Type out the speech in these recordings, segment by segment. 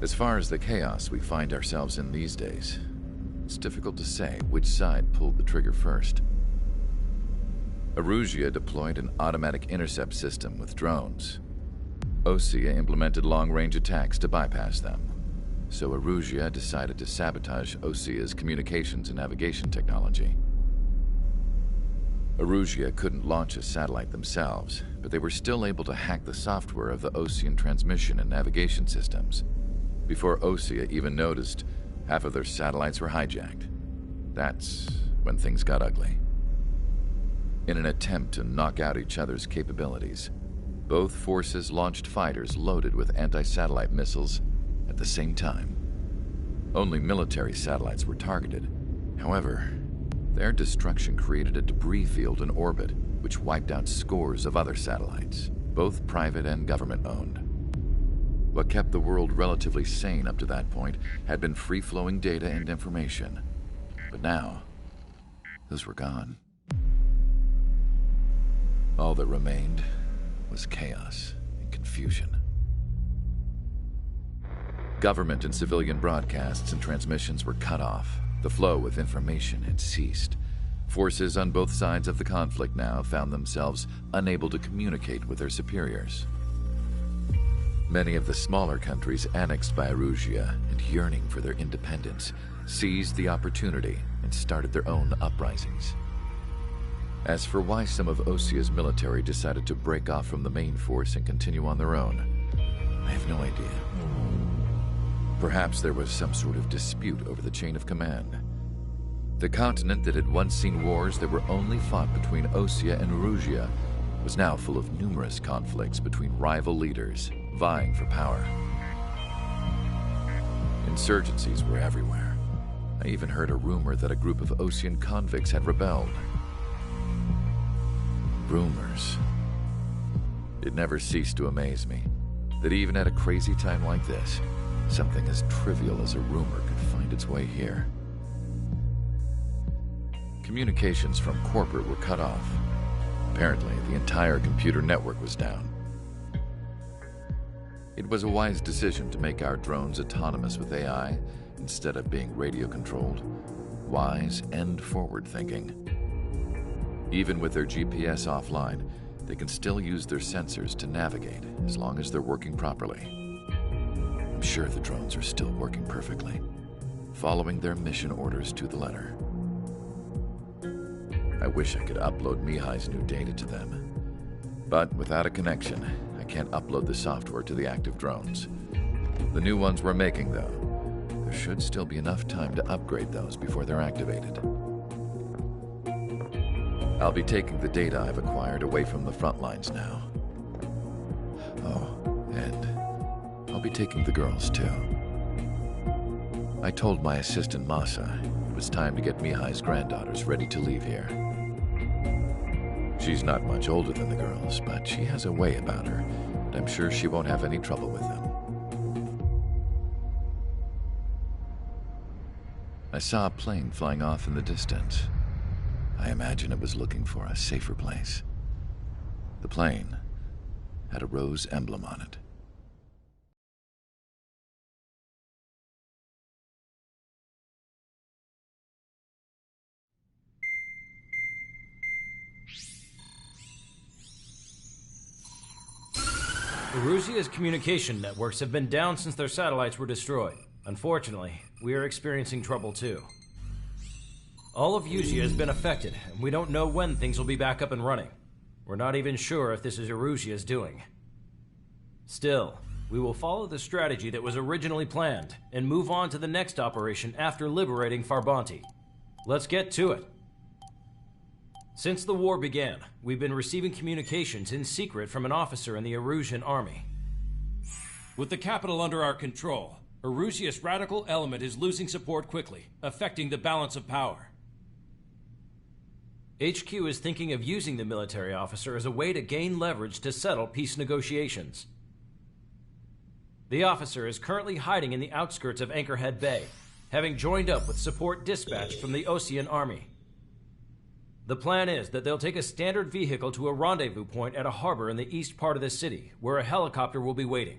As far as the chaos we find ourselves in these days, it's difficult to say which side pulled the trigger first. Erusia deployed an automatic intercept system with drones. Osea implemented long-range attacks to bypass them. So Erusia decided to sabotage Osea's communications and navigation technology. Erusia couldn't launch a satellite themselves, but they were still able to hack the software of the Osean transmission and navigation systems. Before Osea even noticed, half of their satellites were hijacked. That's when things got ugly. In an attempt to knock out each other's capabilities, both forces launched fighters loaded with anti-satellite missiles at the same time. Only military satellites were targeted. However, their destruction created a debris field in orbit, which wiped out scores of other satellites, both private and government-owned. What kept the world relatively sane up to that point had been free-flowing data and information. But now, those were gone. All that remained was chaos and confusion. Government and civilian broadcasts and transmissions were cut off. The flow of information had ceased. Forces on both sides of the conflict now found themselves unable to communicate with their superiors. Many of the smaller countries annexed by Erusia and yearning for their independence seized the opportunity and started their own uprisings. As for why some of Osea's military decided to break off from the main force and continue on their own, I have no idea. Perhaps there was some sort of dispute over the chain of command. The continent that had once seen wars that were only fought between Osea and Erusia was now full of numerous conflicts between rival leaders vying for power. Insurgencies were everywhere. I even heard a rumor that a group of Osean convicts had rebelled. Rumors. It never ceased to amaze me that even at a crazy time like this, something as trivial as a rumor could find its way here. Communications from corporate were cut off. Apparently, the entire computer network was down. It was a wise decision to make our drones autonomous with AI instead of being radio-controlled. Wise and forward-thinking. Even with their GPS offline, they can still use their sensors to navigate as long as they're working properly. I'm sure the drones are still working perfectly, following their mission orders to the letter. I wish I could upload Mihai's new data to them. But without a connection, I can't upload the software to the active drones. The new ones we're making, though, there should still be enough time to upgrade those before they're activated. I'll be taking the data I've acquired away from the front lines now. Oh, and I'll be taking the girls, too. I told my assistant Masa it was time to get Mihai's granddaughters ready to leave here. She's not much older than the girls, but she has a way about her, and I'm sure she won't have any trouble with them. I saw a plane flying off in the distance. I imagine it was looking for a safer place. The plane had a rose emblem on it. Erusia's communication networks have been down since their satellites were destroyed. Unfortunately, we are experiencing trouble too. All of Erusia has been affected, and we don't know when things will be back up and running. We're not even sure if this is Erusia's doing. Still, we will follow the strategy that was originally planned, and move on to the next operation after liberating Farbanti. Let's get to it. Since the war began, we've been receiving communications in secret from an officer in the Erusian army. With the capital under our control, Erusia's radical element is losing support quickly, affecting the balance of power. HQ is thinking of using the military officer as a way to gain leverage to settle peace negotiations. The officer is currently hiding in the outskirts of Anchorhead Bay, having joined up with support dispatched from the Osean army. The plan is that they'll take a standard vehicle to a rendezvous point at a harbor in the east part of the city, where a helicopter will be waiting.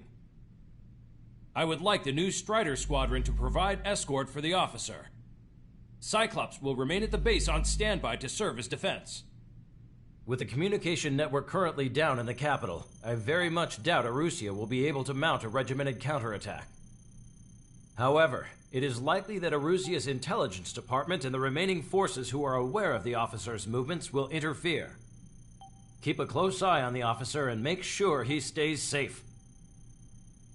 I would like the new Strider Squadron to provide escort for the officer. Cyclops will remain at the base on standby to serve as defense. With the communication network currently down in the capital, I very much doubt Arusea will be able to mount a regimented counterattack. However, it is likely that Arusea's intelligence department and the remaining forces who are aware of the officer's movements will interfere. Keep a close eye on the officer and make sure he stays safe.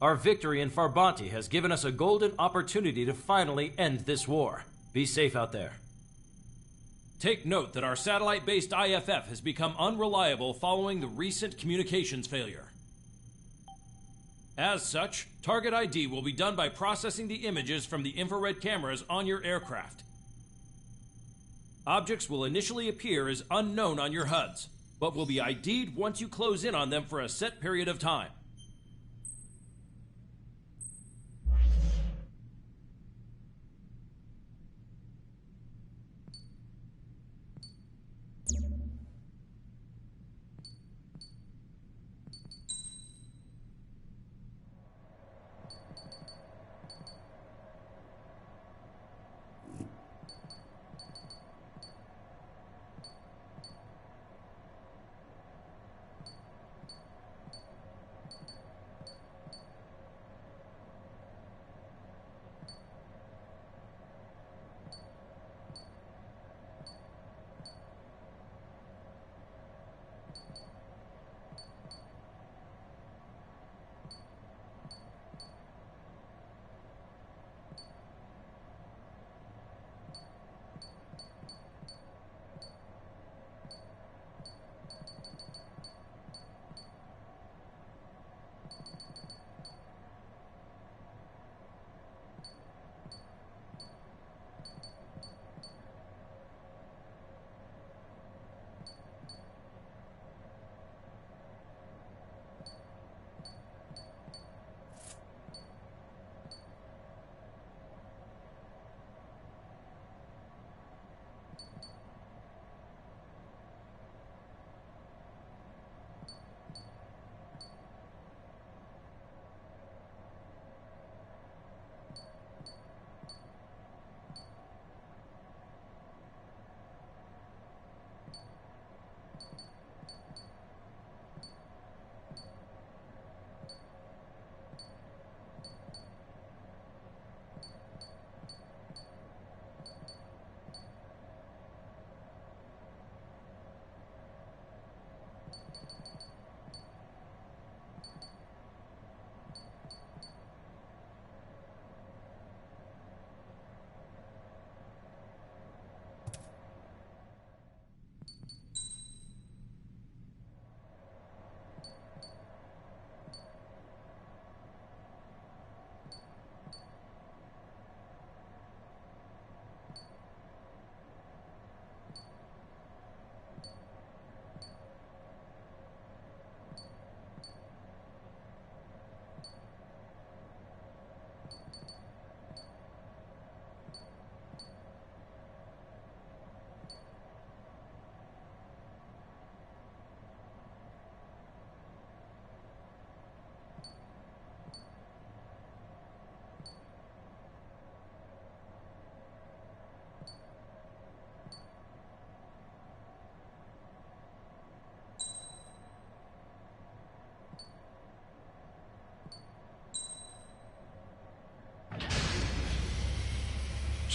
Our victory in Farbanti has given us a golden opportunity to finally end this war. Be safe out there. Take note that our satellite-based IFF has become unreliable following the recent communications failure. As such, target ID will be done by processing the images from the infrared cameras on your aircraft. Objects will initially appear as unknown on your HUDs, but will be ID'd once you close in on them for a set period of time.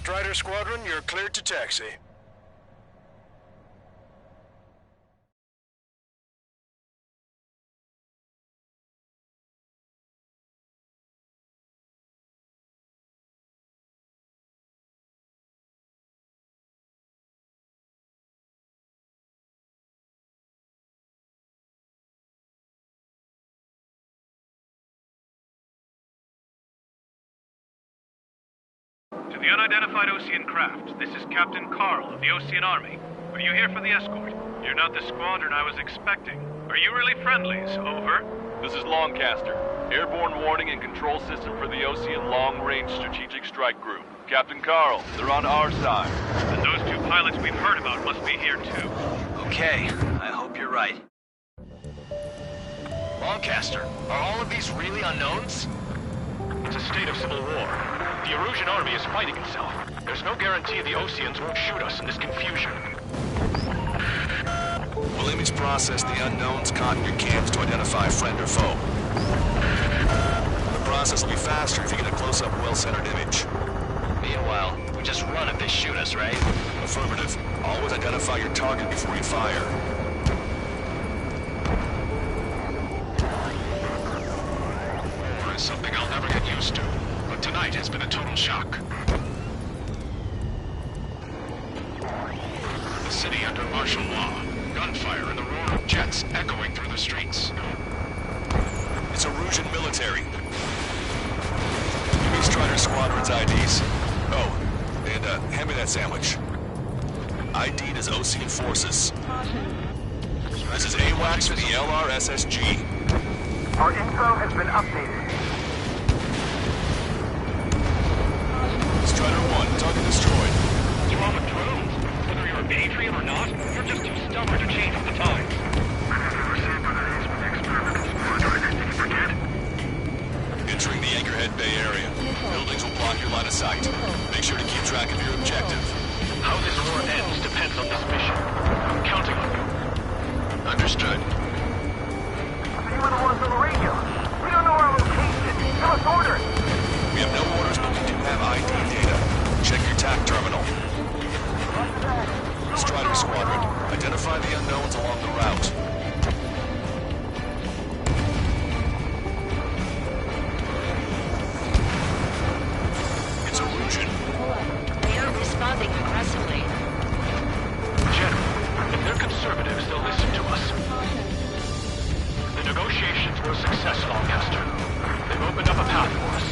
Strider Squadron, you're cleared to taxi. To the unidentified Osean craft, this is Captain Carl of the Osean Army. Are you here for the escort? You're not the squadron I was expecting. Are you really friendlies? Over. This is Longcaster. Airborne warning and control system for the Osean Long-Range Strategic Strike Group. Captain Carl, they're on our side. And those two pilots we've heard about must be here too. Okay, I hope you're right. Longcaster, are all of these really unknowns? It's a state of civil war. The Erusian army is fighting itself. There's no guarantee the Oseans won't shoot us in this confusion. We'll image process the unknowns caught in your cams to identify friend or foe. The process will be faster if you get a close-up, well-centered image. Meanwhile, we just run if they shoot us, right? Affirmative. Always identify your target before you fire. War is something I'll never get used to, but tonight has been a total shock. The city under martial law. Gunfire and the roar of jets echoing through the streets. It's Erusian military. Give me Strider Squadron's IDs. Oh, and hand me that sandwich. ID'd as Osean forces. This is AWACS for the LRSSG. Our info has been updated. Strider 1, target destroyed. You're on with drones. Whether you're a patriot or not, you're just too stubborn to change with the times. Entering the Anchorhead Bay area. Buildings will block your line of sight. Make sure to keep track of your objective. How this war ends depends on this mission. I'm counting on you. Understood. You were the ones on the radio. We don't know our location. Give us orders. We have no orders, but we do have ID data. Check your TAC terminal. Strider Squadron, identify the unknowns along the route. It's Erusian. They are responding aggressively. General, if they're conservatives, they'll listen to us. The negotiations were a success, Lancaster. They've opened up a path for us.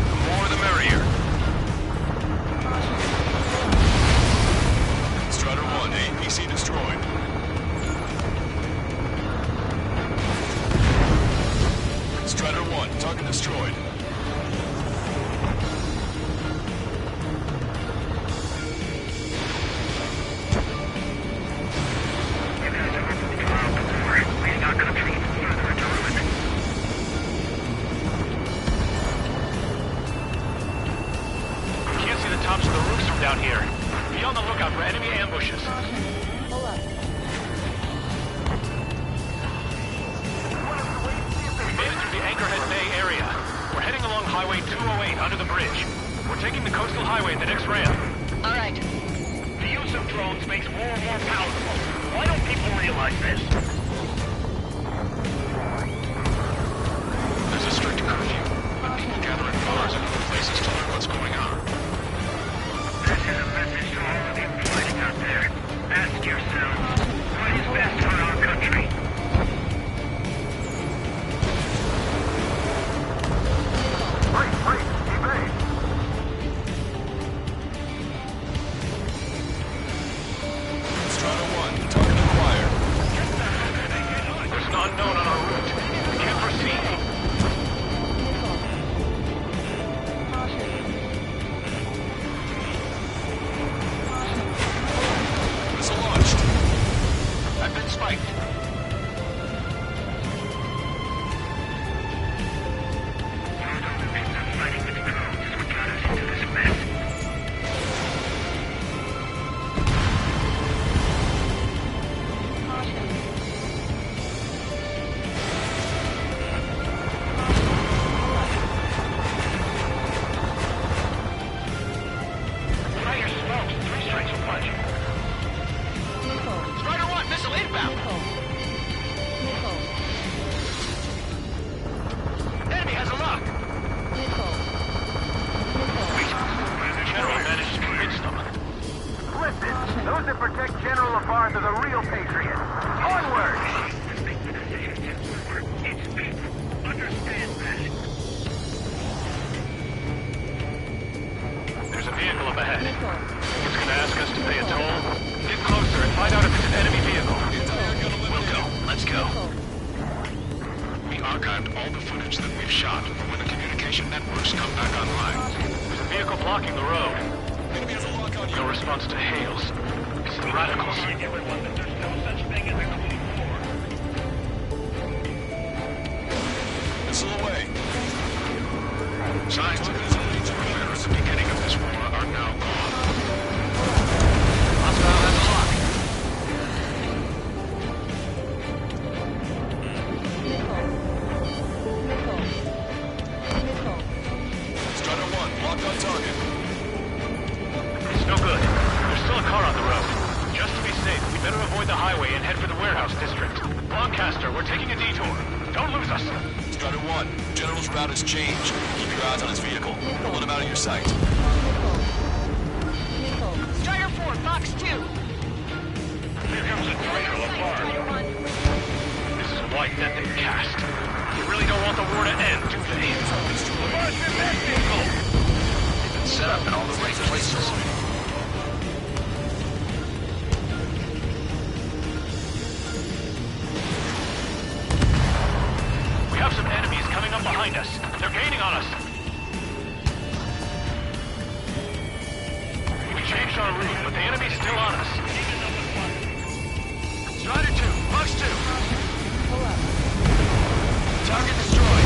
The more the merrier. Strider 1, APC destroyed. Strider 1, target destroyed. Can't see the tops of the roofs from down here. Be on the lookout for enemy ambushes. We made it through the Anchorhead Bay area. We're heading along Highway 208 under the bridge. We're taking the coastal highway at the next ramp. All right. The use of drones makes war more palatable. Why don't people realize this? There's a strict curfew, but people gather in bars and other places to learn what's going on. This is a message to all of you fighting out there. Ask yourselves, what is best for our country? Wait, evade. Strider 1, target acquired. There's an unknown on our route. We can't proceed. Missile launched. I've been spiked. Fighting with drones is what got us into this mess. Fire smokes. 3 strikes will punch. Strider 1, missile inbound. Enemy has a lock. General managed to convince them. Listen, those that protect General LaFarge are the real patriots. Onward! Understand that. There's a vehicle up ahead. It's gonna ask us to pay a toll. Get closer and find out if it's an enemy vehicle. We'll go. Let's go. We archived all the footage that we've shot for when the communication networks come back online. There's a vehicle blocking the road. No response to hails. It's the radicals. Everyone that there's no such thing as a clean war. Missile away. Signs of the beginning of this war are now gone. Hostile has a lock. Strider 1, locked on target. It's no good. There's still a car on the road. Just to be safe, we better avoid the highway and head for the warehouse district. Lancaster, we're taking a detour. Don't lose us. Strider 1, General's route has changed. Keep your eyes on his vehicle. Don't let him out of your sight. Strider 4, Fox 2. Here comes a trail apart. This is white that they cast. They really don't want the war to end, do they? Lamar's in that vehicle! They've been set up in all the right places. We have some enemies coming up behind us. They're gaining on us. We changed our route, but the enemy's still on us. Strider 2, Fox 2. Target destroyed.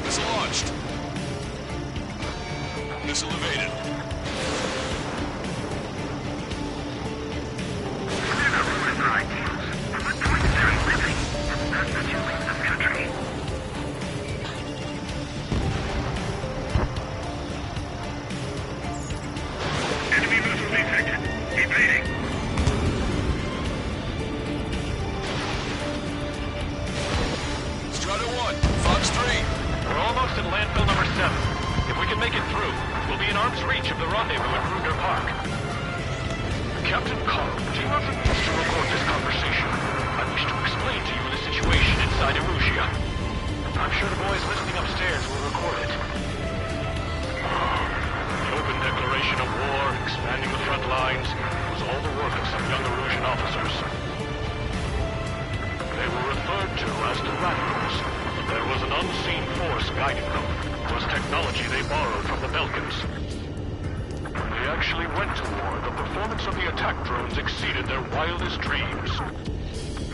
Missile launched. Missile evaded. Enemy missile detected. Evading. Strider 1, Fox 3. We're almost at landfill number 7. If we can make it through, we'll be in arm's reach of the rendezvous at Kruger Park. Captain Carl, do you have the means to record this conversation? I wish to explain to you the situation inside Erusia. I'm sure the boys listening upstairs will record it. The open declaration of war, expanding the front lines, was all the work of some young Erusian officers. They were referred to as the radicals. There was an unseen force guiding them. It was technology they borrowed from the Belkans. When they actually went to war, the performance of the attack drones exceeded their wildest dreams.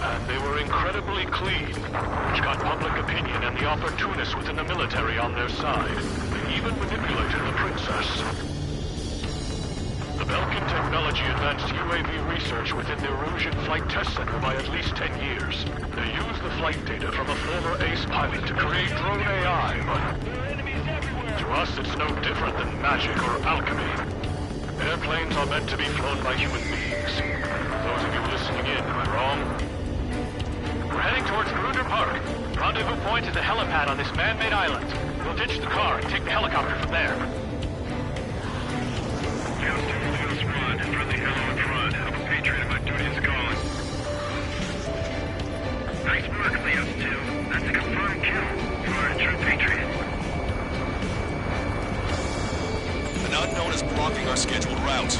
And they were incredibly clean, which got public opinion and the opportunists within the military on their side. They even manipulated the princess. The Belkan technology advanced UAV research within the Erusian Flight Test Center by at least 10 years. They used the flight data from a former ace pilot to create drone AI, but to us it's no different than magic or alchemy. Airplanes are meant to be flown by human beings. Those of you listening in, am I wrong? We're heading towards Kruger Park. Rendezvous point is a helipad on this man-made island. We'll ditch the car and take the helicopter from there. Houston, Rod, friendly hello in front. I'm a patriot and my duty is calling. Nice work, Leos 2. That's a confirmed kill. You are a true patriot. An unknown is blocking our scheduled route.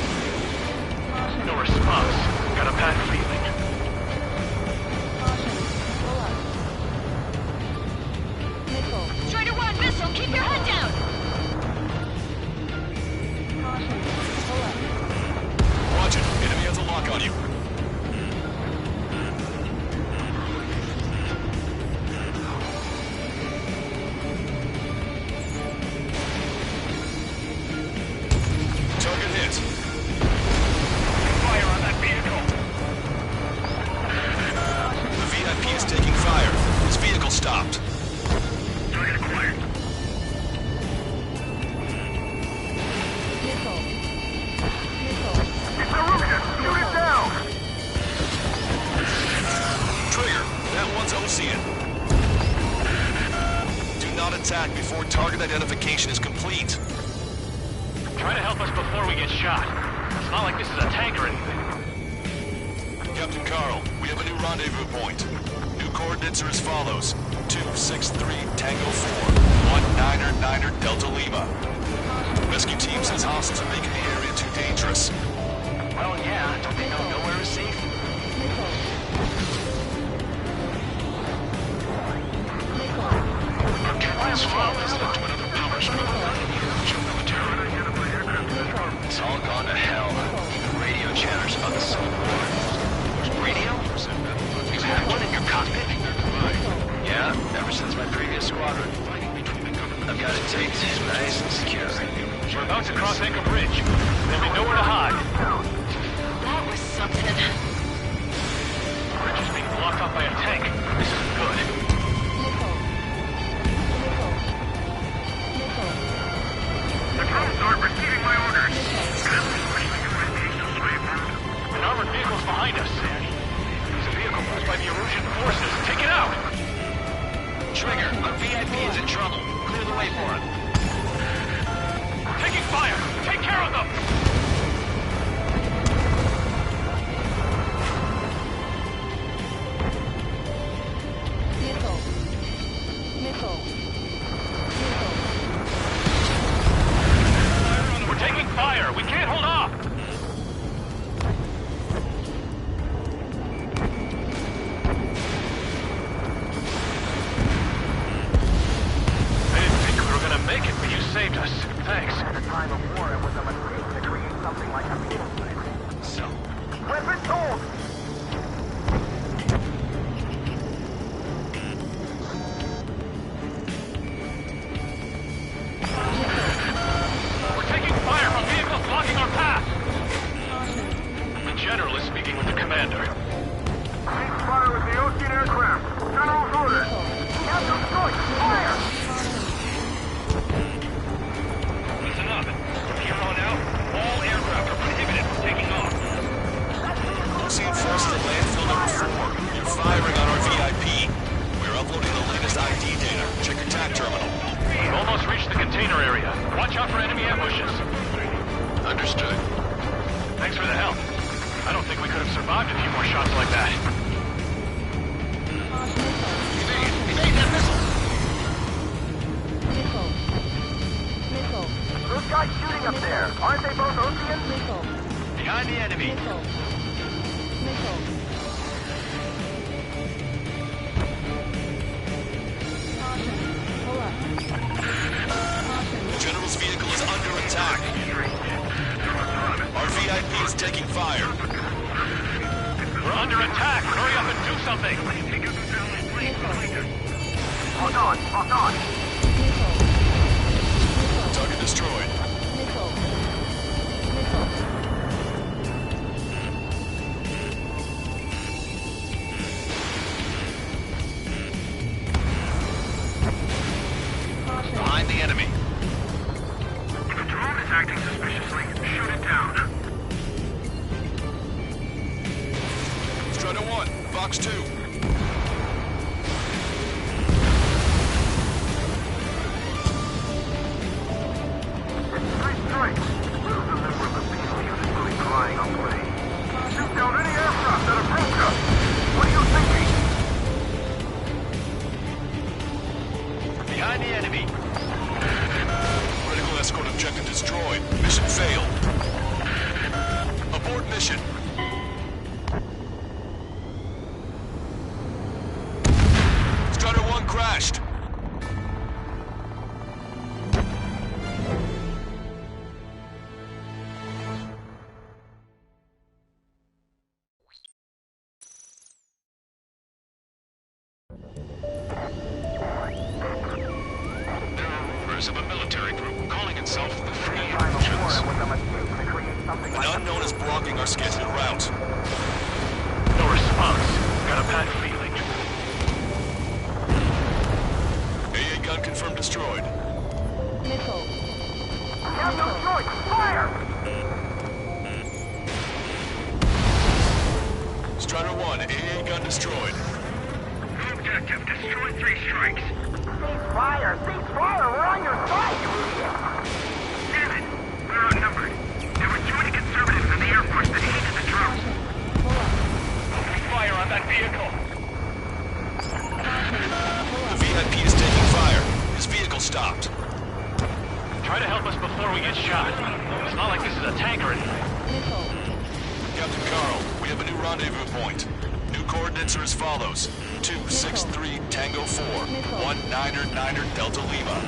No response. Got a bad feeling. Strider 1, missile, keep your head down. Watch it. Enemy has a lock on you. Target hit. Fire on that vehicle. The VIP is taking fire. His vehicle stopped. Target acquired. It's Erusia! Shoot it down! Trigger, that one's Ocean. Do not attack before target identification is complete. Try to help us before we get shot. It's not like this is a tank or anything. Captain Carl, we have a new rendezvous point. New coordinates are as follows. 263 Tango 4, 199er Delta Lima. Rescue team says hostiles are making the area too dangerous. Well, yeah, don't they know nowhere is safe? vehicle's behind us. There's a vehicle moved by the Erusian forces. Take it out! Trigger, our VIP is in trouble. Clear the way for him. We're taking fire! Take care of them! We're taking fire! We can't hold off! I didn't think we were gonna make it, but you saved us. Thanks. At a time of war, it was a mistake to create something like a missile site. So, Weapon sold! We're taking fire from vehicles blocking our path! The General is speaking with the Commander. Cease fire with the Ocean aircraft. General's orders. Captain Choice, fire! Listen up. From here on out, all aircraft are prohibited from taking off. Ocean forces at landfill number 4. You're firing on our VIP. We're uploading the latest ID data. Check your TAC terminal. We've almost reached the container area. Watch out for enemy ambushes. Understood. Thanks for the help. I don't think we could have survived a few more shots like that. evade that missile! Those guys shooting up there, aren't they both Oceans? Behind the enemy. The General's vehicle is under attack. Our VIP is taking fire. We're under attack. Hurry up and do something. Lock on, lock on. Target destroyed. Behind the enemy. If a drone is acting suspiciously, shoot it down. Strider 1, Fox 2. Three strikes. Little deliver the beetle unit really crying on play. Shoot down any aircraft that approach us. What are you thinking? Behind the enemy. Critical escort objective destroyed. Mission failed. Abort mission. Strider 1 crashed. There are rumors of a military group calling itself the Free Time of war, Russians. it was a mistake to create something like An a unknown is blocking our scheduled route. No response. Got a bad feeling. AA gun confirmed destroyed. Captain Choice, fire! Strider 1, AA gun destroyed. Objective, destroy 3 strikes. Cease fire! Cease fire! We're on your side, you idiot! Damn it! We're outnumbered. There were too many conservatives in the Air Force that hated the drone. Fire on that vehicle. The VIP is taking fire. His vehicle stopped. Try to help us before we get shot. It's not like this is a tank or anything. Captain Carl, we have a new rendezvous point. New coordinates are as follows. 263 Tango 4, 199er Delta Lima.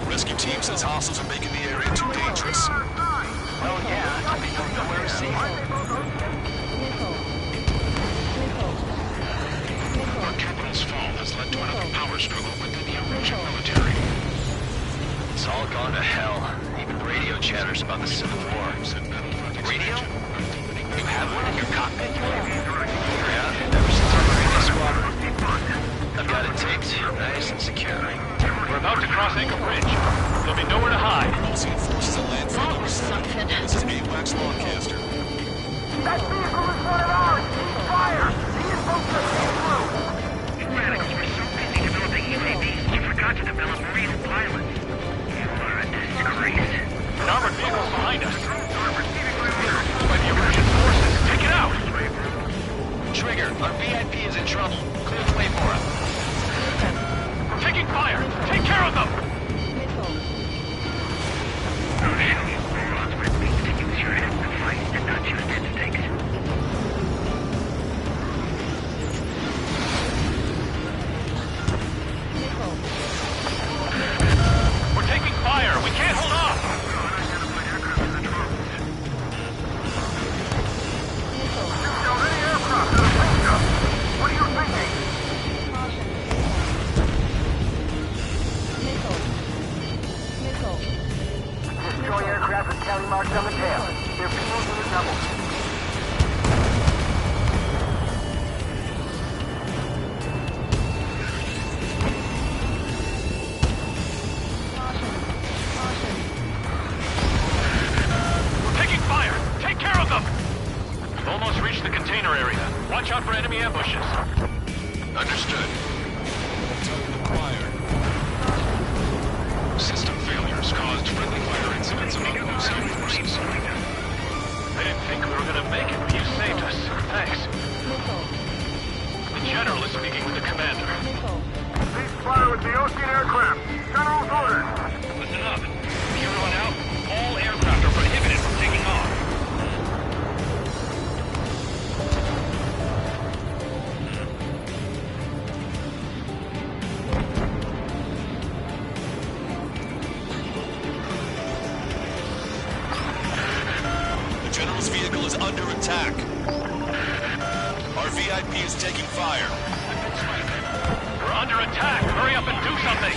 Rescue team says hostiles are making the area too dangerous. Oh yeah, we don't know where to see him. Our capital's fall has led to another power struggle within the Erusian military. It's all gone to hell. Even radio chatters about the Civil War. Radio? You have one in your cockpit? Yeah, ever since our previous squadron. I've got it taped, nice and secure. We're about to cross Anchor Bridge. There'll be nowhere to hide. Ocean forces at landfill number 7. This is AWACS Longcaster. Almost reached the container area. Watch out for enemy ambushes. Understood. System failures caused friendly fire incidents among Ocean forces. I didn't think we were gonna make it, but you saved us. Thanks. The General is speaking with the commander. Cease fire with the Ocean aircraft. General's orders. Listen up. Here on out, all aircraft are prohibited from taking off. The General's vehicle is under attack. Our VIP is taking fire. We're under attack. Hurry up and do something.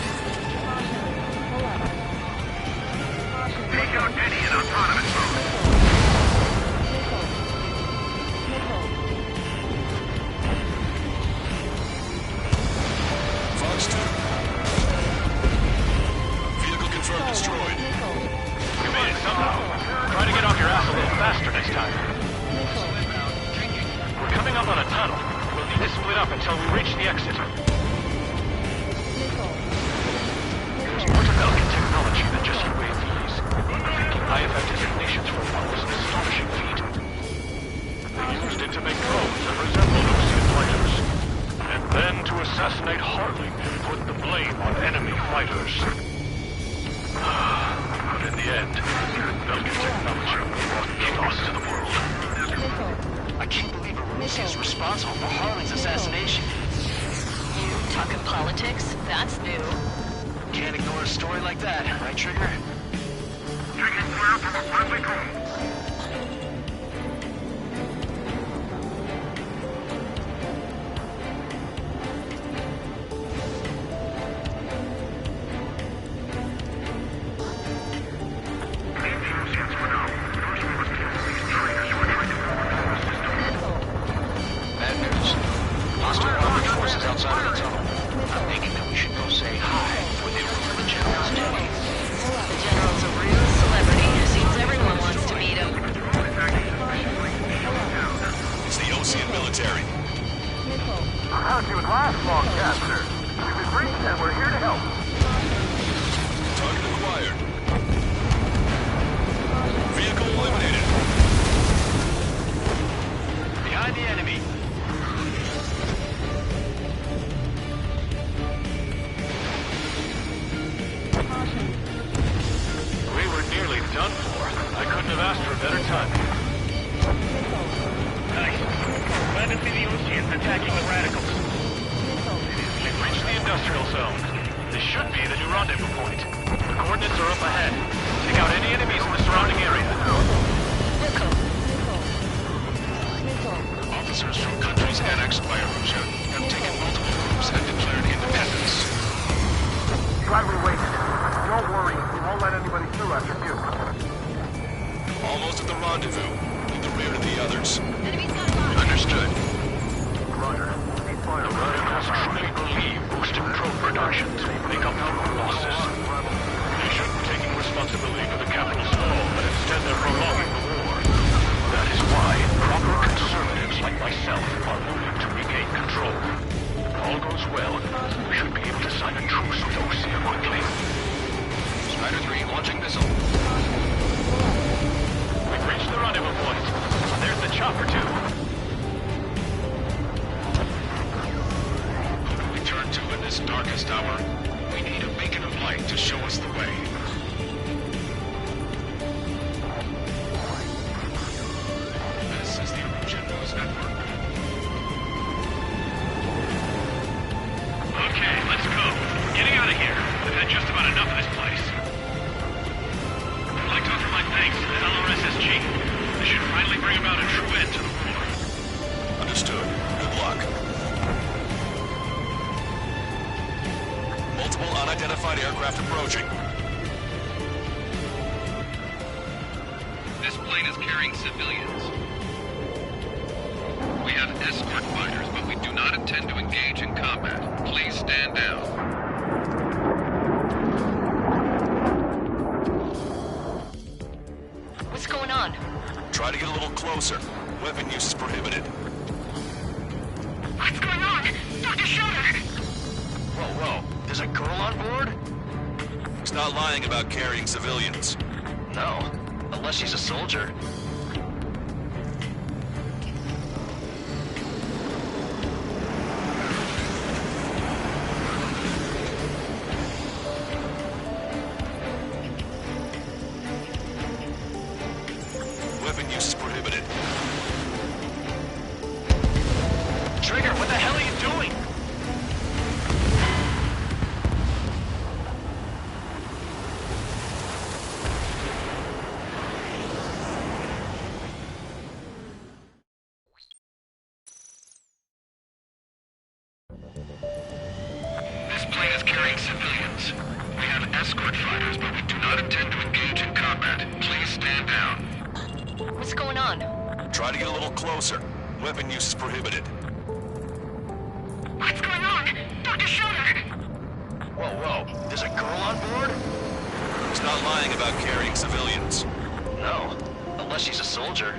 Take out Denny in autonomous mode. Fox 2. Vehicle confirmed destroyed. You made it somehow. Try to get off your ass a little faster next time. We're coming up on a tunnel. We'll need to split up until we reach the exit. There's more to Belkin technology than just UAVs. Thinking high-effect designations for one was an astonishing feat. They used it to make drones that resembled Ocean fighters. And then to assassinate Harley and put the blame on enemy fighters. But in the end, Belkin technology brought chaos to the world. I can't believe Arusha is responsible for Harley's assassination. Talking politics? That's new. Can't ignore a story like that, right, Trigger? Taking fire from a friendly drone. Bad news. Hostile armored forces outside of the tunnel. I'm thinking that we should go say hi before they open the General's jet. The General's a real celebrity. Seems everyone wants to meet him. It's the Ocean military. How'd you last long, Caster? We've reached and we're here to help. Target acquired. Vehicle eliminated. Behind the enemy. We were nearly done for. I couldn't have asked for a better timing. Nice. Glad to see the Oceans attacking the radicals. We've reached the industrial zone. This should be the new rendezvous point. The coordinates are up ahead. Take out any enemies in the surrounding area. Officers from countries annexed by Arusha have taken multiple groups and declared independence. Glad we waited. Don't worry, we won't let anybody through after you. Almost at the rendezvous. In the rear of the others. Understood. Roger. Cease fire. The radicals truly believe boosting drone production will make up for our losses. They shouldn't be taking responsibility for the capital's fall, but instead they're prolonging the war. That is why proper conservatives like myself are moving to regain control. If all goes well, we should be able to sign a truce with Osea quickly. Spider 3 launching missile. We've reached the rendezvous point. There's the chopper, too. Who do we turn to in this darkest hour? We need a beacon of light to show us the way. This is the Arusha News Network. Okay, let's go. We're getting out of here. We've had just about enough of this place. I'd like to offer my thanks to the LRSSG. This should finally bring about a true end to the war. Understood. Good luck. Multiple unidentified aircraft approaching. This plane is carrying civilians. We have escort fighters, but we do not intend to engage in combat. Please stand down. What's going on? Try to get a little closer. Weapon use is prohibited. What's going on? Dr. Schroeder! Whoa. There's a girl on board? He's not lying about carrying civilians. No. Unless she's a soldier. Weapon use is prohibited. Trigger, what the hell are you doing? This plane is carrying civilians. We have escort fighters, but we do not intend to engage in combat. Please stand down. What's going on? Try to get a little closer. Weapon use is prohibited. What's going on? Dr. Schroeder! Whoa. There's a girl on board? He's not lying about carrying civilians. No. Unless she's a soldier.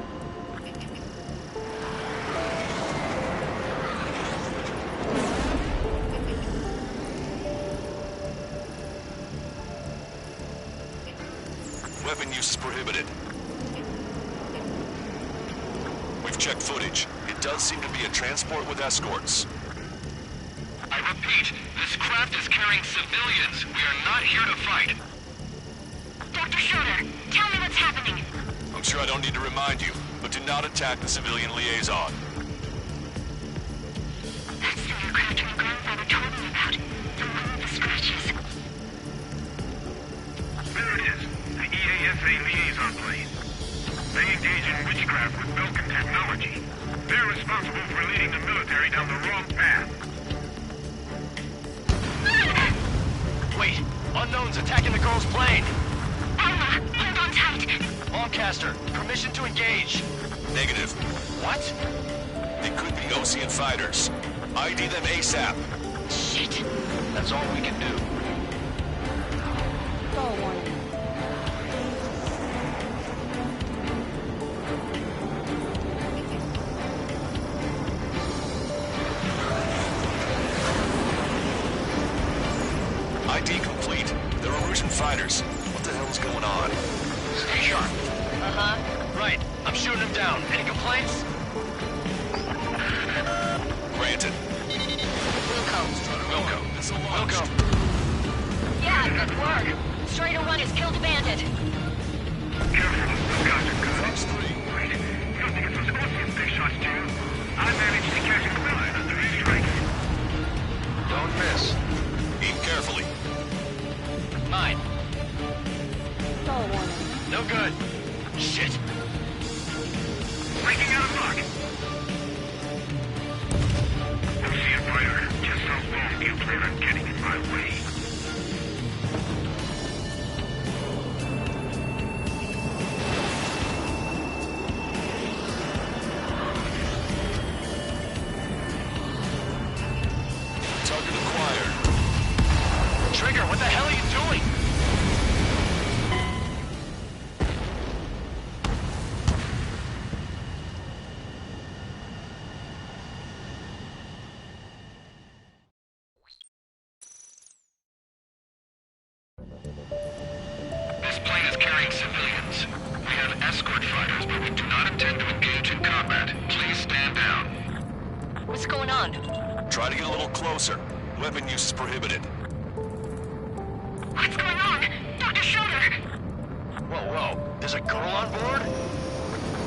Weapon use is prohibited. We've checked footage. It does seem to be a transport with escorts. I repeat, this craft is carrying civilians. We are not here to fight. Dr. Schroeder, tell me what's happening. I'm sure I don't need to remind you, but do not attack the civilian liaison. That's the aircraft my grandfather told me about. The one with the scratches. There it is. The EASA liaison plane. They engage in witchcraft with Belkin technology. They're responsible for leading the military down the wrong path. Wait, unknown's attacking the girl's plane. Alma, hold on tight. Lancaster, permission to engage. Negative. What? They could be Ocean fighters. ID them ASAP. Shit. That's all we can do. Fall warning. ID complete. They're Erusian fighters. What the hell is going on? Stay sharp. Uh-huh. Right, I'm shooting him down. Any complaints? Granted. Wilco. Wilco. Yeah, good work. Strider 1 has killed a bandit. Careful, those guys are good. Wait, you don't think it's those Ocean big shots, do you? I managed to catch a Miller on 3 strikes. Don't miss. Aim carefully. Mine. Fall warning. No good. Shit. Breaking out of luck. Ocean fighter, just how long do you plan on getting in my way? Target acquired. Trigger, what the hell are you doing? This plane is carrying civilians. We have escort fighters, but we do not intend to engage in combat. Please stand down. What's going on? Try to get a little closer. Weapon use is prohibited. What's going on? Dr. Schroeder! Whoa. There's a girl on board?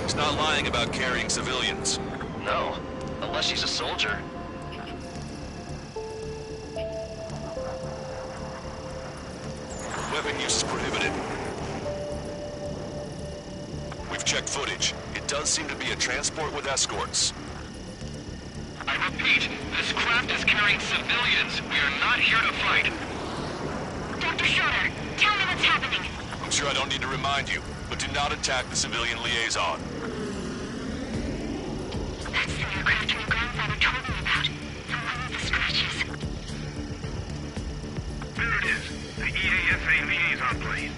He's not lying about carrying civilians. No. Unless she's a soldier. Weapon use is prohibited. We've checked footage. It does seem to be a transport with escorts. I repeat, this craft is carrying civilians. We are not here to fight. Dr. Schroeder, tell me what's happening. I'm sure I don't need to remind you, but do not attack the civilian liaison. That's the aircraft my grandfather told me about. The one with the scratches. There it is. The EASA liaison plane.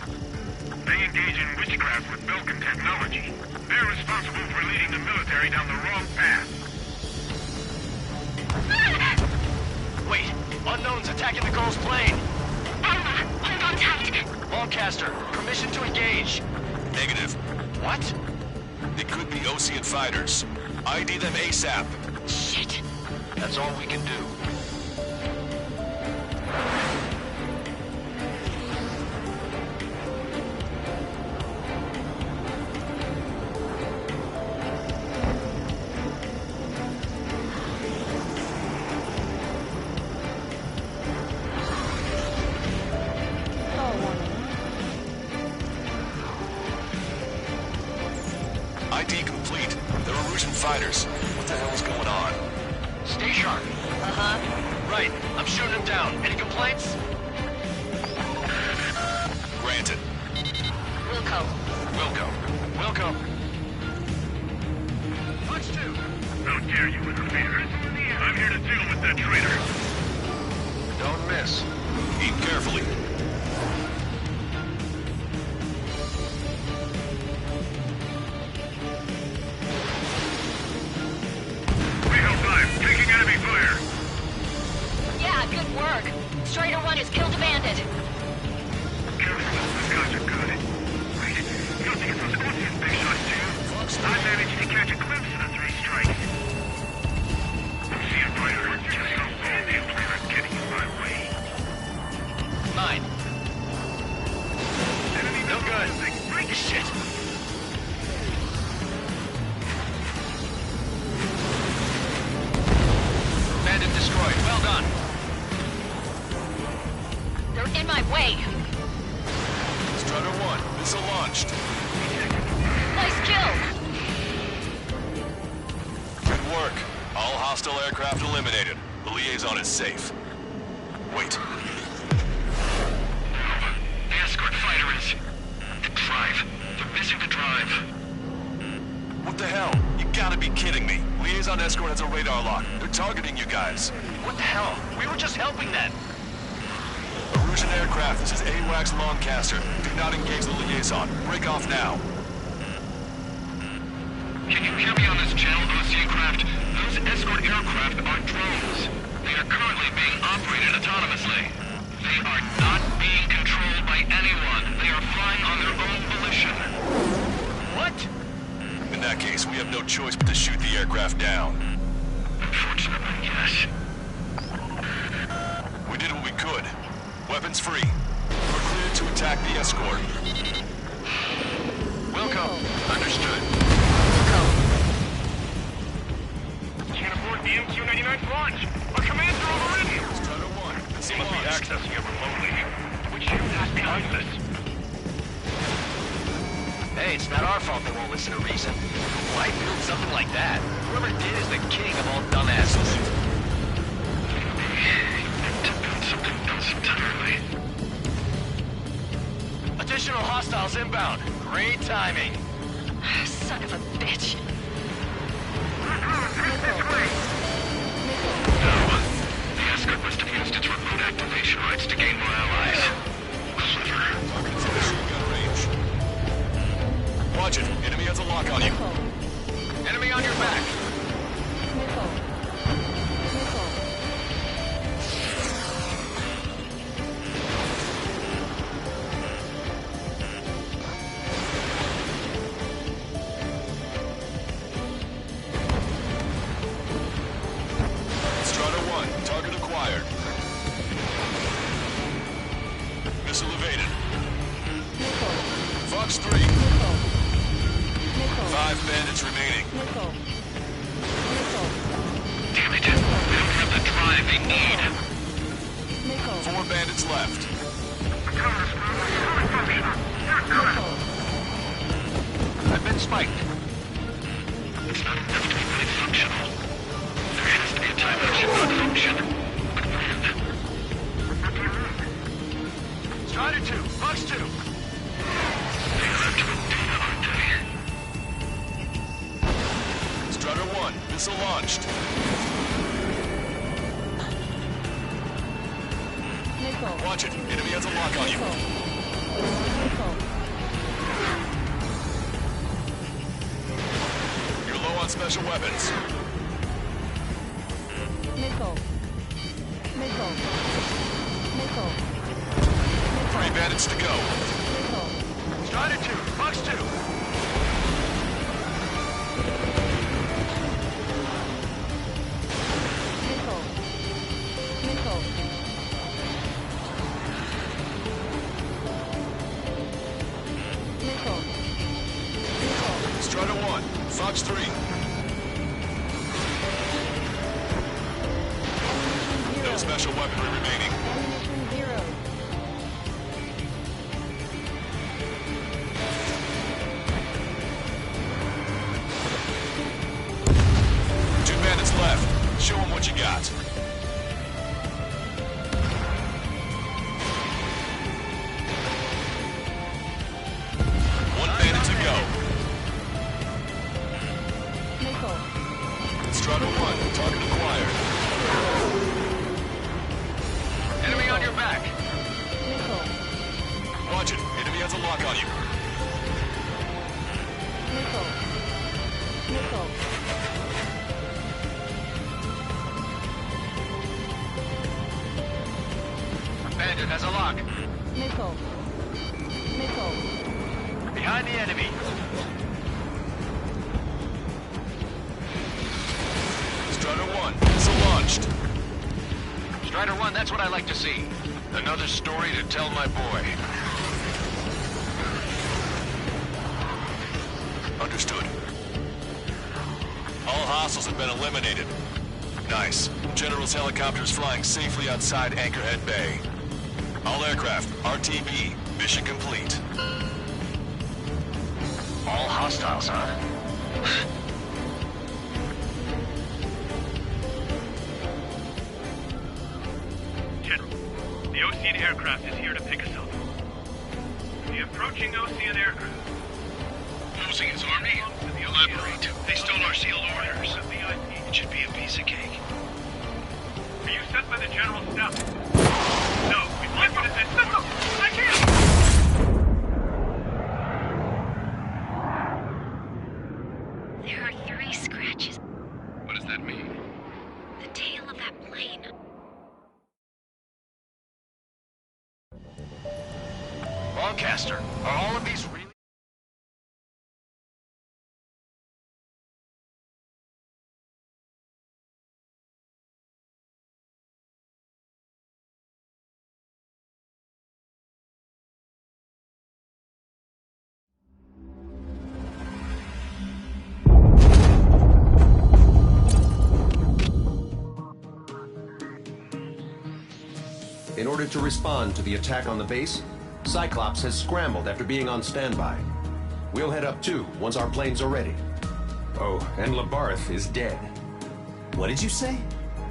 They engage in witchcraft with Belkin technology. They're responsible for leading the military down Carl's plane. Alpha, hold on tight. Lancaster, permission to engage. Negative. What? They could be Ocean fighters. ID them ASAP. Shit. That's all we can do. ID complete. They're Erusian fighters. What the hell is going on? Stay sharp. Uh-huh. Right, I'm shooting him down. Any complaints? Granted. Wilco. Wilco. Watch two. How dare you, interferers? I'm here to deal with that traitor. Don't miss. Aim carefully. Taking enemy fire. Yeah, good work. Strider 1 has killed a bandit. Careful, those guys are good. Wait, you don't think it's those Ocean big shots, do you? I managed to catch a glimpse of the three strikes. Ocean fighter, just how all the players getting in my way. 9. Enemy No good. Break Shit. Bandit destroyed. Well done. They're in my way. Strutter 1, missile launched. Nice kill. Good work. All hostile aircraft eliminated. The liaison is safe. Wait. The escort fighter is... the drive. They're missing the drive. What the hell? You gotta be kidding me. Liaison escort has a radar lock. They're targeting you guys. What the hell? We were just helping that. Erusian aircraft, this is AWACS Lancaster. Do not engage the liaison. Break off now. Can you hear me on this channel, Ocean craft? Those escort aircraft are drones. They are currently being operated autonomously. They are not being controlled by anyone. They are flying on their own volition. What? In that case, we have no choice but to shoot the aircraft down. Unfortunately, yes. We did what we could. Weapons free. We're cleared to attack the escort. Wilco. Understood. Can't afford the MQ-99 launch. Our commands are overridden. Strutter 1, missile They must be launched. accessing it remotely. Which ship is behind this? Hey, it's not our fault they won't listen to reason. Why build something like that? Whoever did is the king of all dumbasses. To build something else entirely. Additional hostiles inbound. Great timing. Son of a bitch. No. The escort must have used its remote activation rights to gain more allies. Clever. Target is in machine gun range. Watch it. Enemy has a lock on you. Enemy on your back. Strutter 1, target acquired. Missile evaded. Fox 3. 5 bandits remaining. Damn it. We don't have the drive they need. 4 bandits left. I've been spiked. It's not enough to be fully functional. There has to be a time that it should not function. But when? Strider 2. Fox 2. They're up to antenna, aren't they? Strutter 1, missile launched. Watch it. Enemy has a lock on you. You're low on special weapons. 3 bandits to go. Strider 2, Fox 2. Strider 1, Fox 3. No special weaponry remaining. Two bandits left. Show them what you got. One bandit to go. Strider 1, target acquired. Enemy on your back. Watch it. Enemy has a lock on you. Bandit has a lock. Behind the enemy. Strider 1, missile launched. Strider 1, that's what I like to see. Another story to tell my boy. Understood. All hostiles have been eliminated. Nice. General's helicopter is flying safely outside Anchorhead Bay. All aircraft, RTB, mission complete. All hostiles, huh? General, the Ocean aircraft is here to pick us up. The approaching Ocean aircraft. Losing his army? Elaborate. They stole our sealed orders. It should be a piece of cake. Are you sent by the General's staff? No, we've lifted it at... Listen! I can't! There are 3 scratches. What does that mean? The tail of that plane. Broadcaster, are all of these really... In order to respond to the attack on the base, Cyclops has scrambled after being on standby. We'll head up too, once our planes are ready. Oh, and Labarth is dead. What did you say?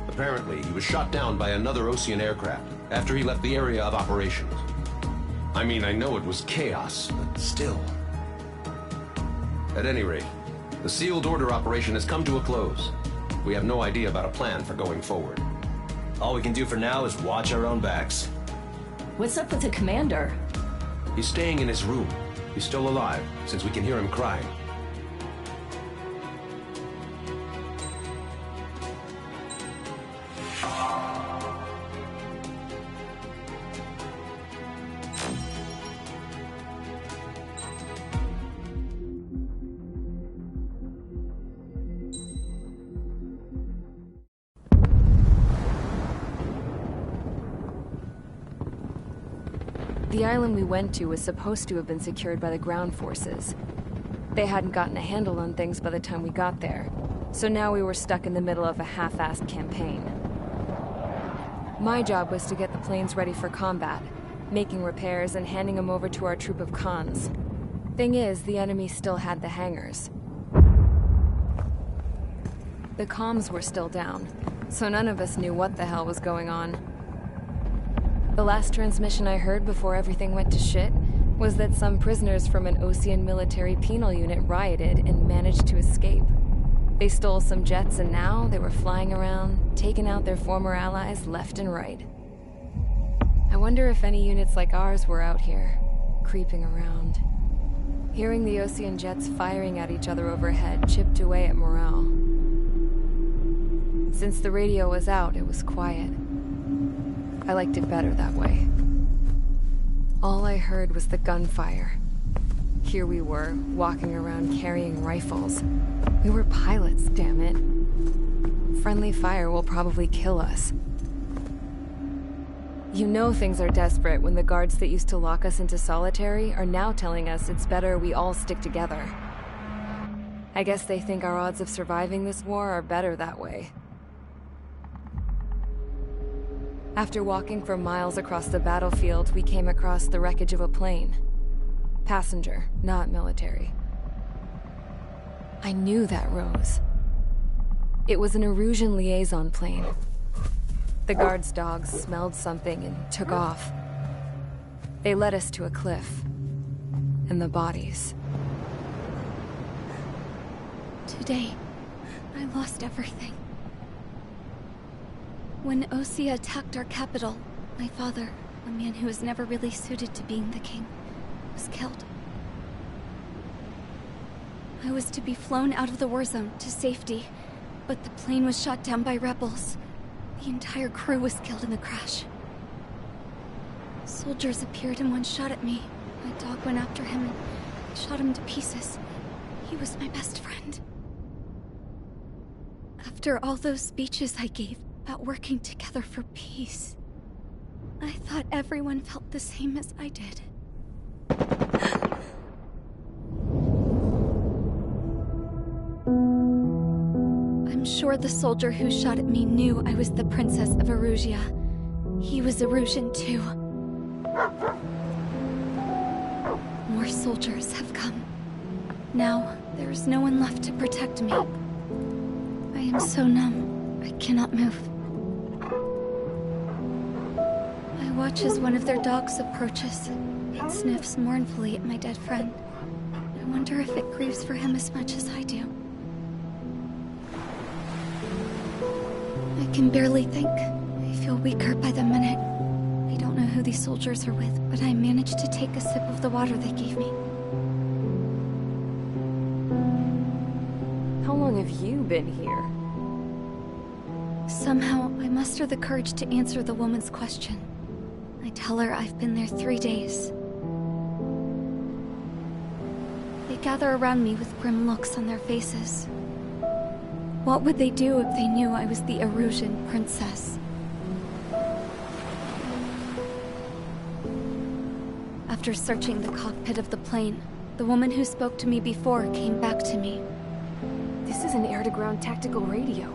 Apparently, he was shot down by another Ocean aircraft after he left the area of operations. I mean, I know it was chaos, but still. At any rate, the sealed order operation has come to a close. We have no idea about a plan for going forward. All we can do for now is watch our own backs. What's up with the commander? He's staying in his room. He's still alive, since we can hear him crying. The island we went to was supposed to have been secured by the ground forces. They hadn't gotten a handle on things by the time we got there, so now we were stuck in the middle of a half-assed campaign. My job was to get the planes ready for combat, making repairs and handing them over to our troop of cons. Thing is, the enemy still had the hangars. The comms were still down, so none of us knew what the hell was going on. The last transmission I heard before everything went to shit was that some prisoners from an Ocean military penal unit rioted and managed to escape. They stole some jets and now they were flying around, taking out their former allies left and right. I wonder if any units like ours were out here, creeping around. Hearing the Ocean jets firing at each other overhead chipped away at morale. Since the radio was out, it was quiet. I liked it better that way. All I heard was the gunfire. Here we were, walking around carrying rifles. We were pilots, damn it. Friendly fire will probably kill us. You know things are desperate when the guards that used to lock us into solitary are now telling us it's better we all stick together. I guess they think our odds of surviving this war are better that way. After walking for miles across the battlefield, we came across the wreckage of a plane. Passenger, not military. I knew that rose. It was an Erusian liaison plane. The guards' dogs smelled something and took off. They led us to a cliff. And the bodies. Today, I lost everything. When Osea attacked our capital, my father, a man who was never really suited to being the king, was killed. I was to be flown out of the war zone to safety, but the plane was shot down by rebels. The entire crew was killed in the crash. Soldiers appeared and one shot at me. My dog went after him and shot him to pieces. He was my best friend. After all those speeches I gave about working together for peace, I thought everyone felt the same as I did. I'm sure the soldier who shot at me knew I was the Princess of Erusia. He was Erusian too. More soldiers have come. Now, there is no one left to protect me. I am so numb, I cannot move. I watch as one of their dogs approaches. It sniffs mournfully at my dead friend. I wonder if it grieves for him as much as I do. I can barely think. I feel weaker by the minute. I don't know who these soldiers are with, but I managed to take a sip of the water they gave me. How long have you been here? Somehow, I muster the courage to answer the woman's question. I tell her I've been there 3 days. They gather around me with grim looks on their faces. What would they do if they knew I was the Erusian princess? After searching the cockpit of the plane, the woman who spoke to me before came back to me. This is an air-to-ground tactical radio.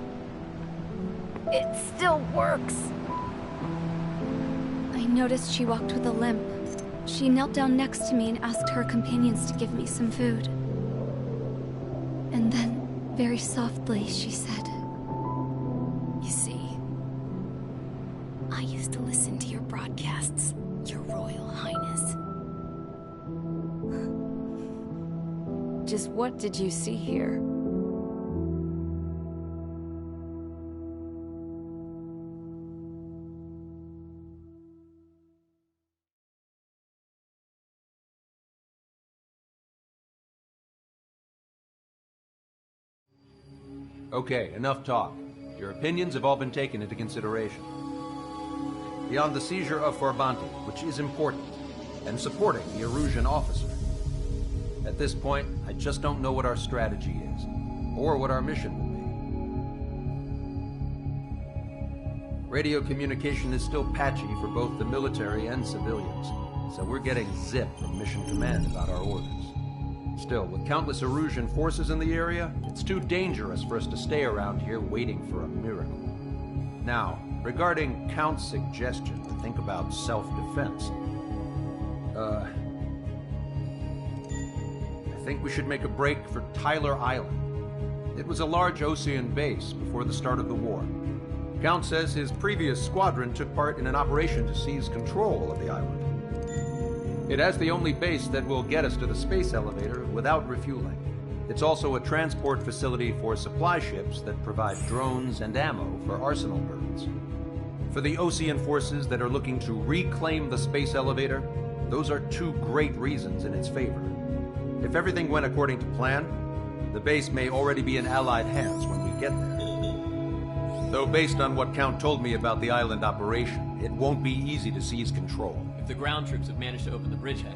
It still works! I noticed she walked with a limp. She knelt down next to me and asked her companions to give me some food. And then, very softly, she said, "You see, I used to listen to your broadcasts, Your Royal Highness." Just what did you see here? Okay, enough talk. Your opinions have all been taken into consideration. Beyond the seizure of Forbanti, which is important, and supporting the Erusian officer. At this point, I just don't know what our strategy is, or what our mission will be. Radio communication is still patchy for both the military and civilians, so we're getting zip from Mission Command about our orders. Still, with countless Erusian forces in the area, it's too dangerous for us to stay around here waiting for a miracle. Now, regarding Count's suggestion to think about self-defense, I think we should make a break for Tyler Island. It was a large Osean base before the start of the war. Count says his previous squadron took part in an operation to seize control of the island. It has the only base that will get us to the space elevator without refueling. It's also a transport facility for supply ships that provide drones and ammo for arsenal birds. For the Osean forces that are looking to reclaim the space elevator, those are two great reasons in its favor. If everything went according to plan, the base may already be in Allied hands when we get there. Though based on what Count told me about the island operation, it won't be easy to seize control. If the ground troops have managed to open the bridgehead,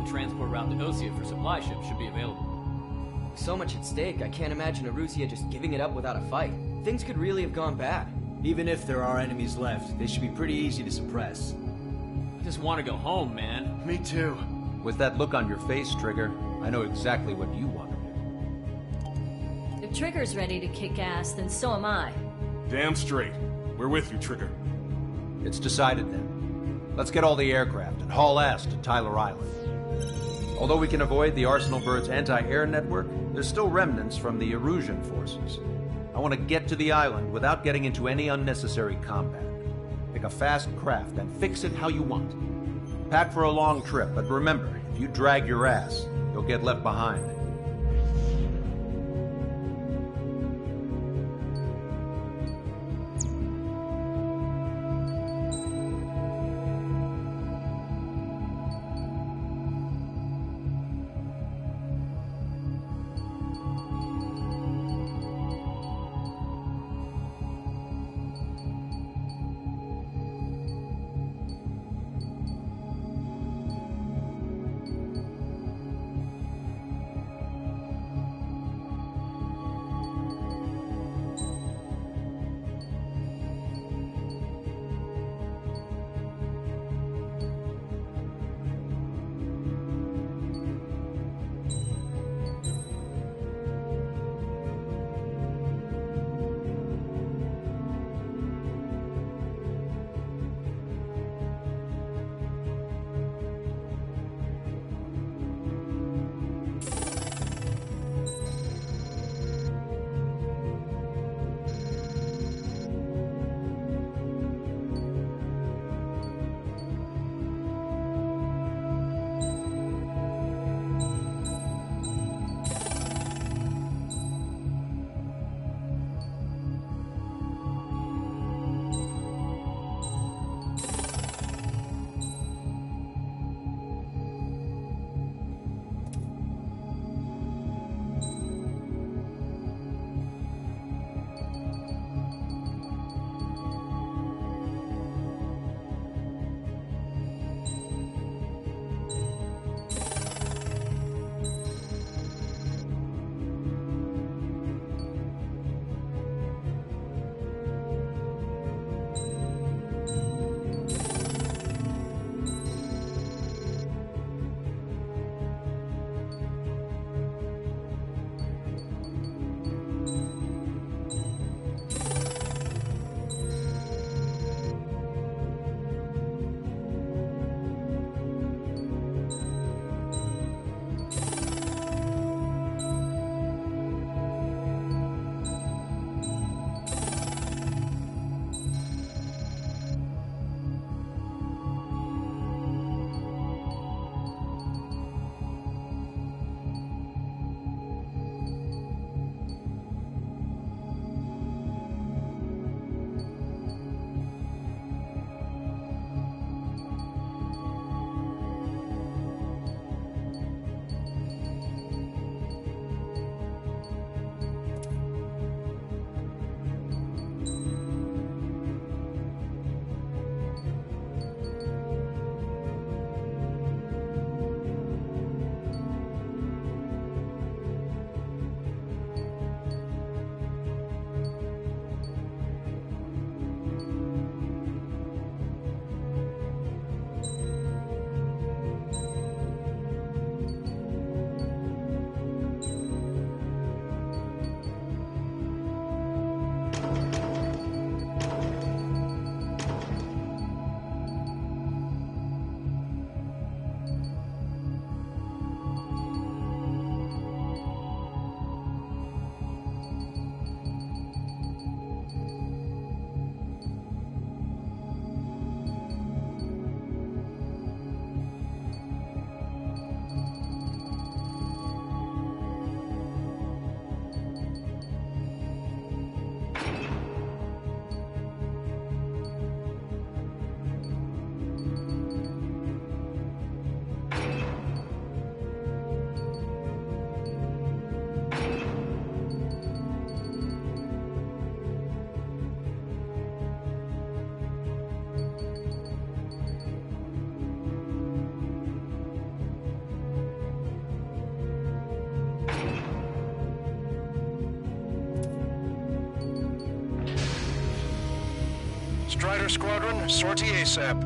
the transport route to Osea for supply ships should be available. With so much at stake, I can't imagine Arusia just giving it up without a fight. Things could really have gone bad. Even if there are enemies left, they should be pretty easy to suppress. I just want to go home, man. Me too. With that look on your face, Trigger, I know exactly what you want to do. If Trigger's ready to kick ass, then so am I. Damn straight. We're with you, Trigger. It's decided then. Let's get all the aircraft and haul ass to Tyler Island. Although we can avoid the Arsenal Bird's anti-air network, there's still remnants from the Erusian forces. I want to get to the island without getting into any unnecessary combat. Pick a fast craft and fix it how you want. Pack for a long trip, but remember, if you drag your ass, you'll get left behind. Strider Squadron, sortie ASAP.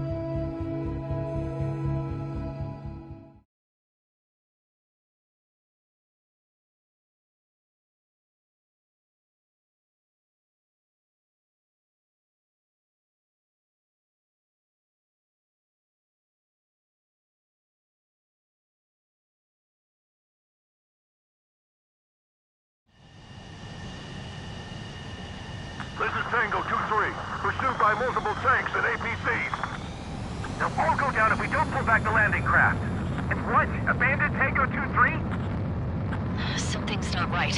This is Tango 2-3, pursued by multiple tanks and APCs. They'll all go down if we don't pull back the landing craft. And what? Abandoned Tango 2-3? Something's not right.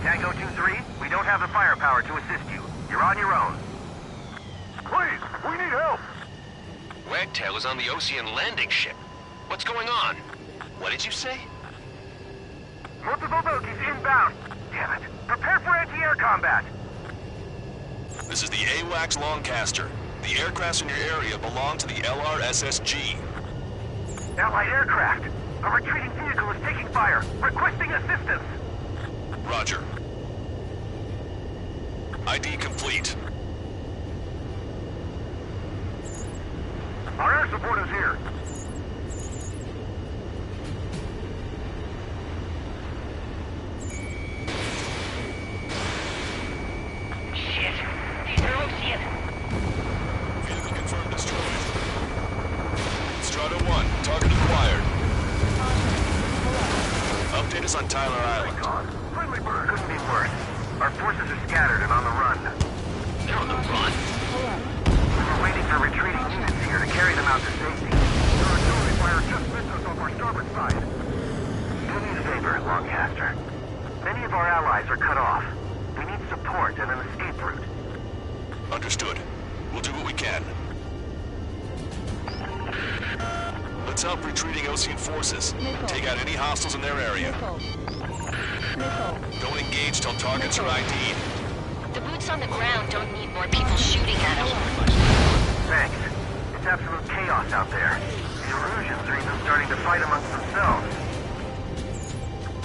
Tango 2-3, we don't have the firepower to assist you. You're on your own. Please, we need help! Wagtail is on the Ocean landing ship. What's going on? What did you say? Multiple bogies inbound. Damn it. Prepare for anti-air combat. This is the AWACS Lancaster. The aircrafts in your area belong to the LRSSG. Allied aircraft. A retreating vehicle is taking fire. Requesting assistance. Roger. ID complete. Our air support is here. On Tyler Island. Friendly bird couldn't be worse. Our forces are scattered and on the run. They're on the run? We're waiting for retreating units here to carry them out to safety. Their artillery fire just missed us off our starboard side. Do me a favor, Lancaster. Many of our allies are cut off. We need support and an escape route. Understood. We'll do what we can. Let's help retreating Ocean forces. Take out any hostiles in their area. Don't engage till targets are ID'd. The boots on the ground don't need more people shooting at them. Thanks. It's absolute chaos out there. The Erusians are even starting to fight amongst themselves.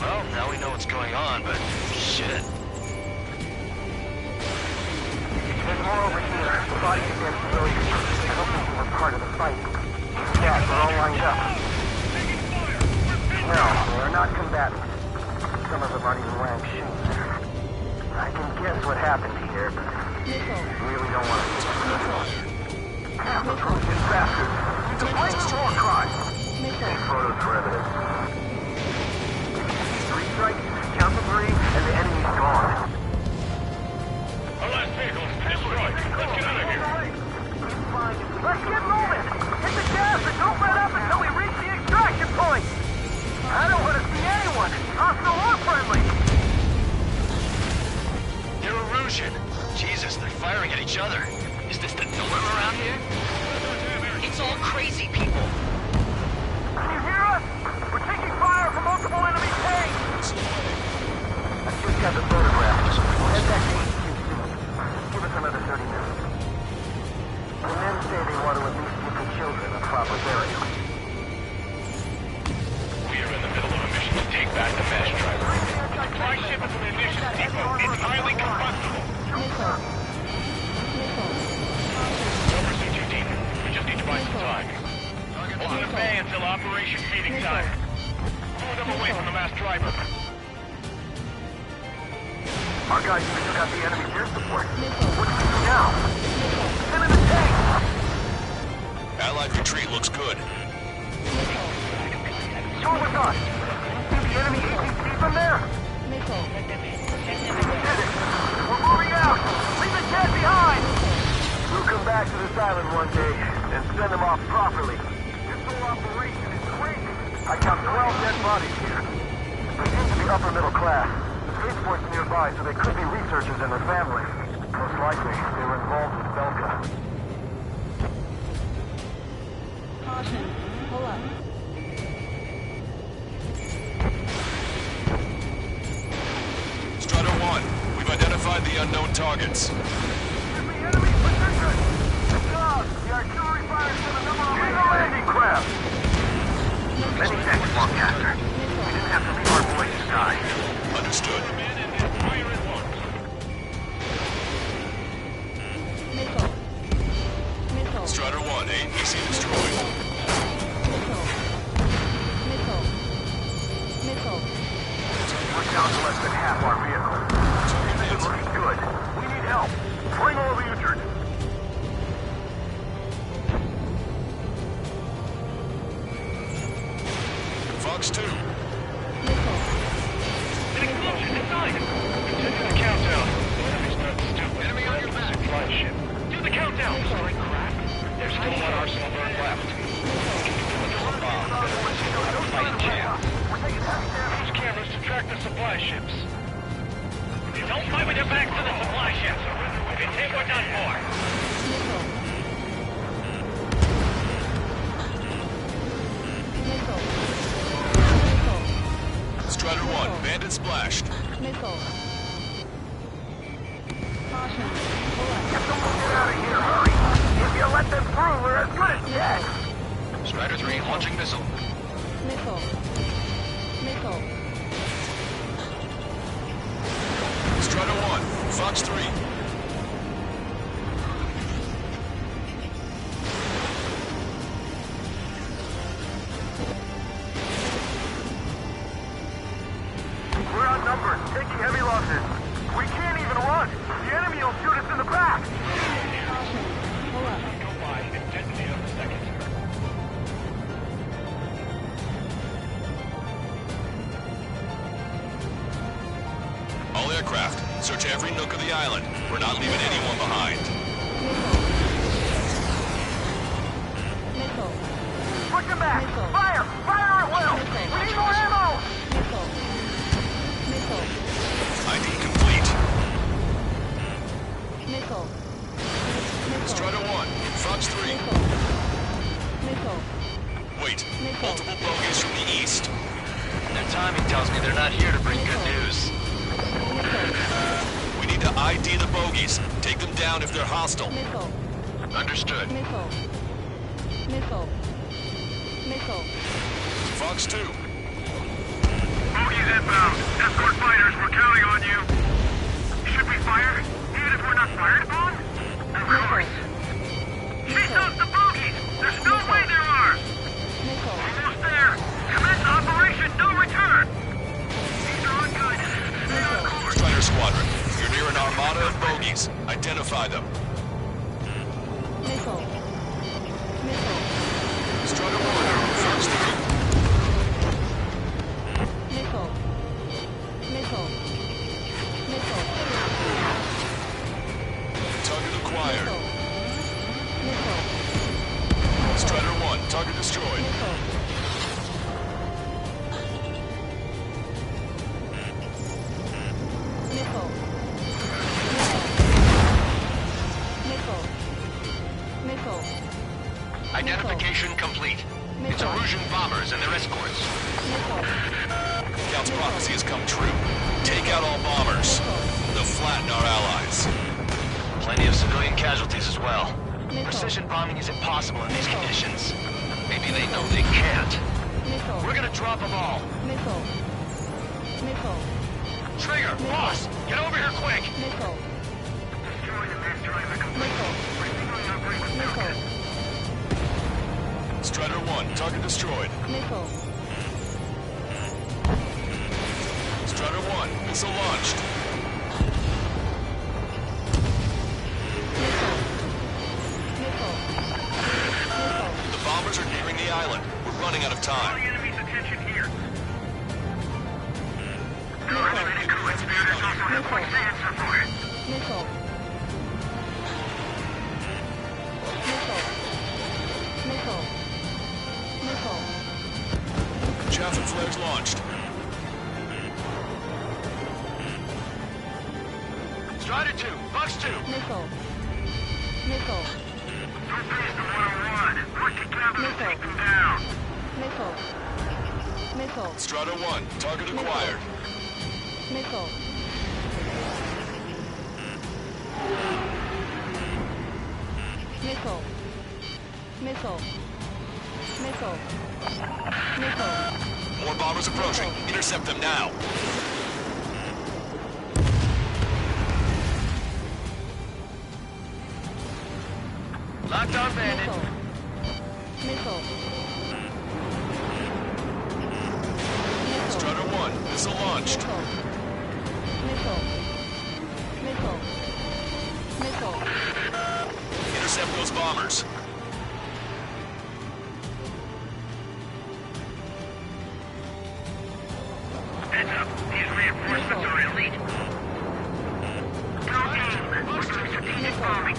Well, now we know what's going on, but shit. There's more over here. The bodies of their civilians. I don't think we were part of the fight. Yeah, we're all lined up. No, they are not combatants. Some of them aren't even wearing shoes. I can guess what happened here, but I really don't want to. Damn, the Trojan bastards! It's a blatant war crime! Take photos for evidence. 3 strikes, count to 3, and the enemy's gone. Our last vehicle is destroyed. Let's get out of here. Let's get moving! Hit the gas and don't let up until we reach the extraction point! I don't want to see anyone, hostile or friendly! They're Erusian. Jesus, they're firing at each other. Is this the norm around here? It's all crazy people. Can you hear us? We're taking fire from multiple enemy tanks! I just got the photographs. We'll head back to HQ soon. Give us another 30 minutes. The men say they want to at least give the children a proper burial. We are in the middle of a mission to take back the mass driver. Supply ship is an munitions depot. It's highly combustible. Over CGT. We just need to buy some time. Hold the bay until Operation Feeding Time. Move them away from the mass driver. Our guys even took out the enemy's air support. What do we do now? Send in the tank! Allied retreat looks good. Show with us! See the enemy APC from there? We did it! We're moving out! Leave the jet behind! We'll come back to this island one day and send them off properly. This whole operation is crazy. I count 12 dead bodies here. They seem to be upper middle class. The spaceport's nearby, so they could be researchers and their families. Most likely, they were involved with Belka. Caution. Pull up. Strider 1, we've identified the unknown targets. The enemy's position! Good job! The artillery fire to the number of landing craft! Many thanks, Lancaster. We didn't have to leave our boys to die. Understood. been splashed. Missile. Caution. Get out of here, hurry! If you let them through, we're as good as dead! Strider 3 launching missile. Missile. Missile. Strider 1, Fox 3. We're outnumbered, taking heavy losses. We can't even run. The enemy will shoot us in the back. Pull up. Go by and detonate on the second. All aircraft, search every nook of the island. We're not leaving anyone behind. Missile. Push them back! Missile. Fire! Fire at will! Missile. We need more ammo! Missile. Missile. ID complete. Missile. Strider 1, Fox 3. Missile. Wait, multiple bogeys from the east. Their timing tells me they're not here to bring good news. We need to ID the bogeys. Take them down if they're hostile. Missile. Understood. Missile. Missile. Missile. Fox 2. Bogies inbound. Escort fighters, we're counting on you. Should we fire? Even if we're not fired upon? Of course. Chase out the bogies! There's no way there are! Missile. Almost there! Commence operation, no return! These are unguided. Stay on course. Strider Squadron, you're near an armada of bogeys. Identify them. Missile. Missile. Strider 1, Fox 3. Missile. Missile. Missile. Target acquired. Missile. Strider 1, target destroyed. Missile. Missile. Missile. Missile. Identification complete. It's Erusian bombers and their escorts. Missile. Scout's prophecy has come true. Take out all bombers. They'll flatten our allies. Plenty of civilian casualties as well. Missile. Precision bombing is impossible in these conditions. Maybe they know they can't. Missile. We're gonna drop them all. Missile. Missile. Trigger, boss, get over here quick. Missile. Destroy the best driver complete. Missile. We're signaling our break with Missile. Strider 1, target destroyed. Missile. Strider 1, missile launched. Missile. Missile. Missile. The bombers are nearing the island. We're running out of Call the time. enemy's attention here. Ready crew, expirators also have points to answer for. Missile. Missile. Missile. Missile. Chaff and flares launched. Strider 2, Fox 2. Missile. Missile. Don't face the 101. Push the cabin and take them down. Missile. Missile. Strider 1, target acquired. Missile. Missile. Missile. Missile. Missile. More bombers approaching. Intercept them now. Locked on bandit. Missile. Missile. Strider 1, missile launched. Missile. Missile. Missile. Intercept those bombers. Heads up. These reinforcements are elite. Go team. We're doing strategic bombing.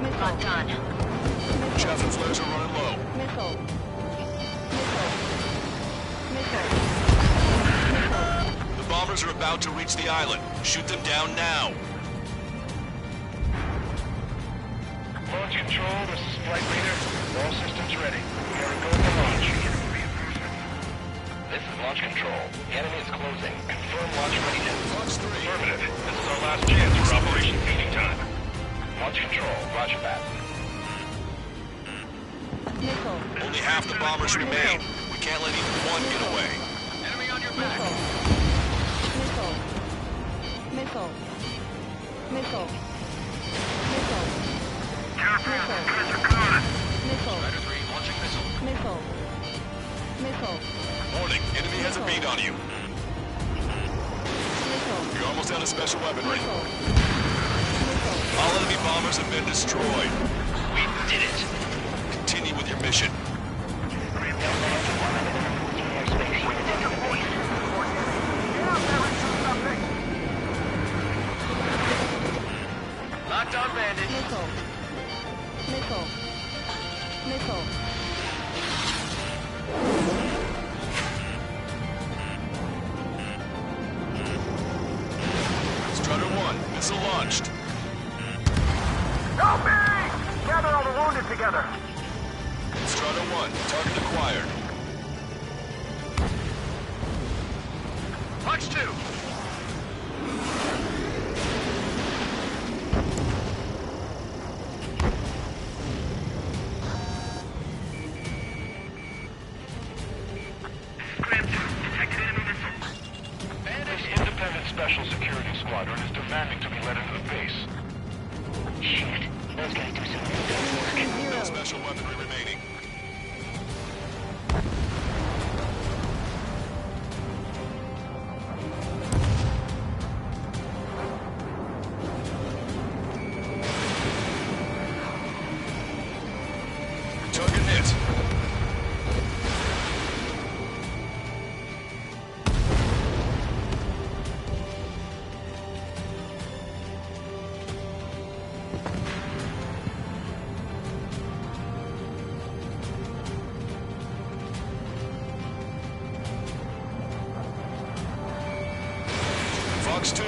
Missile. Done. Chaff and flares are running low. Missile. Missile. Missile. The bombers are about to reach the island. Shoot them down now. Launch control, this is Flight Leader. All systems ready. We are go for launch. This is Launch Control. The enemy is closing. Confirm launch readiness. Fox 3. Affirmative. This is our last chance for Operation Feeding Time. Launch Control. Roger that. Only half the bombers remain. We can't let even one get away. Enemy on your back. Missile. Missile. Missile. Missile. Missile. Strider 3 launching missile. Missile. Missile. Warning, enemy has a bead on you. Missile. You're almost out of special weaponry. Missile. All enemy bombers have been destroyed. We did it. Continue with your mission. Lockdown bandit. Missile. Missile. Missile. Strider 1, missile launched. Help me! Gather all the wounded together. Strider 1, target acquired. Fox 2. Independent Special Security Squadron is demanding to be let into the base. Shit. Those guys do some real dirty work. No special weaponry remaining. Target hit. Fox 2.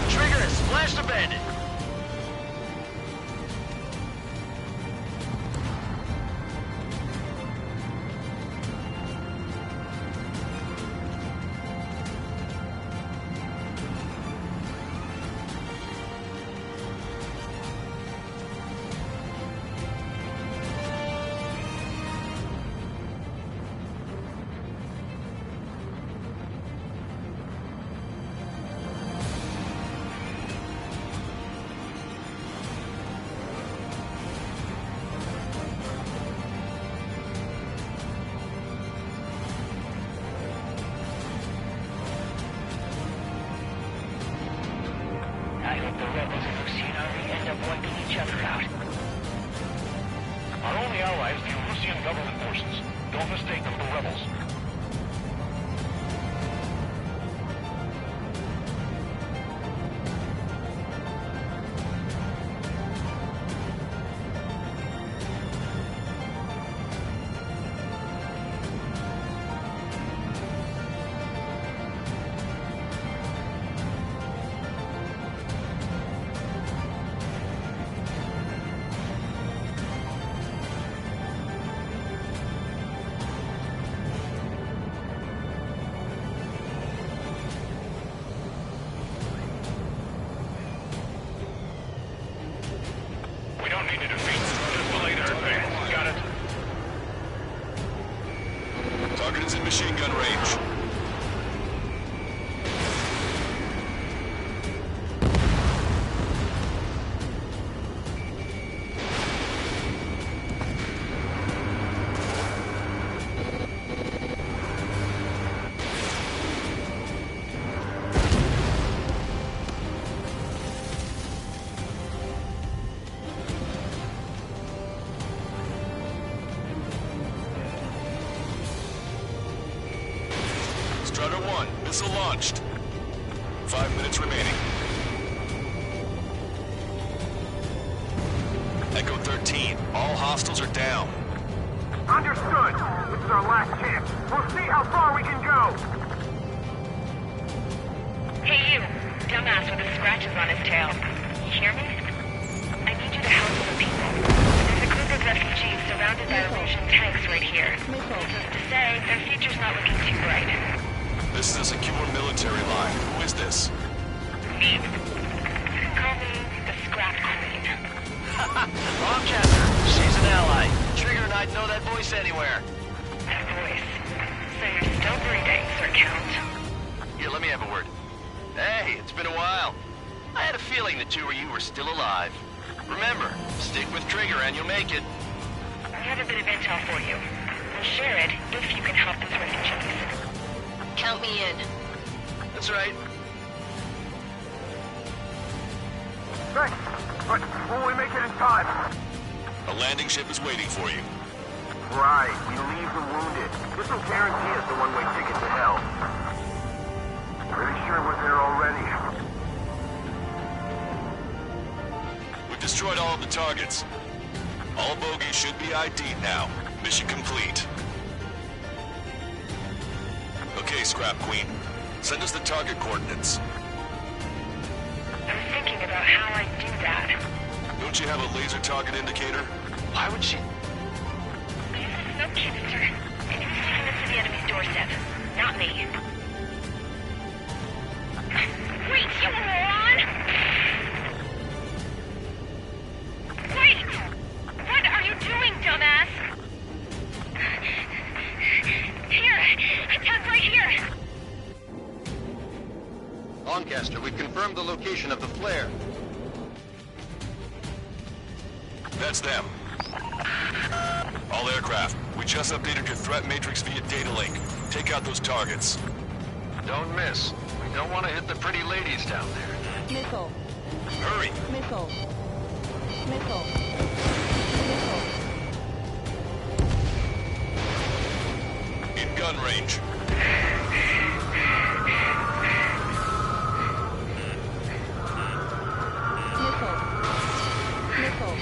Trigger it. Splash the bandit. I hope the rebels and Lucianari end up wiping each other out. Our only ally is the Russian government forces. Don't mistake them for rebels. We don't need to defeat them. Just delay their advance. Got it? Target is in machine gun range. Strider 1, missile launched. 5 minutes remaining. Echo 13, all hostiles are down. Understood. This is our last chance. We'll see how far we can go. Hey you, dumbass with the scratches on his tail. You hear me? I need you to help some people. There's a group of refugees surrounded by Illusion tanks right here. Needless to say, their future's not looking too bright. This is a secure military line. Who is this? Me. Call me the Scrap Queen. Wrong chapter. She's an ally. Trigger and I'd know that voice anywhere. That voice. So you're still breathing, Sir Count. Here, let me have a word. Hey, it's been a while. I had a feeling the two of you were still alive. Remember, stick with Trigger and you'll make it. I have a bit of intel for you. We'll share it if you can help those refugees. Count me in. That's right. Thanks, but will we make it in time? A landing ship is waiting for you. Right, we leave the wounded. This will guarantee us the one-way ticket to hell. Pretty sure we're there already. We've destroyed all of the targets. All bogies should be ID'd now. Mission complete. Okay, Scrap Queen. Send us the target coordinates. I was thinking about how I do that. Don't you have a laser target indicator? Why would she... I use a smoke canister. And who's taking us to the enemy's doorstep? Not me. Wait, you moron! Wait! What are you doing, dumbass? Here! Attack right here! Lancaster, we've confirmed the location of the flare. That's them. All aircraft, we just updated your threat matrix via data link. Take out those targets. Don't miss. We don't want to hit the pretty ladies down there. Missile. Hurry! Missile. Missile. Missile. In gun range. Missile. Missile.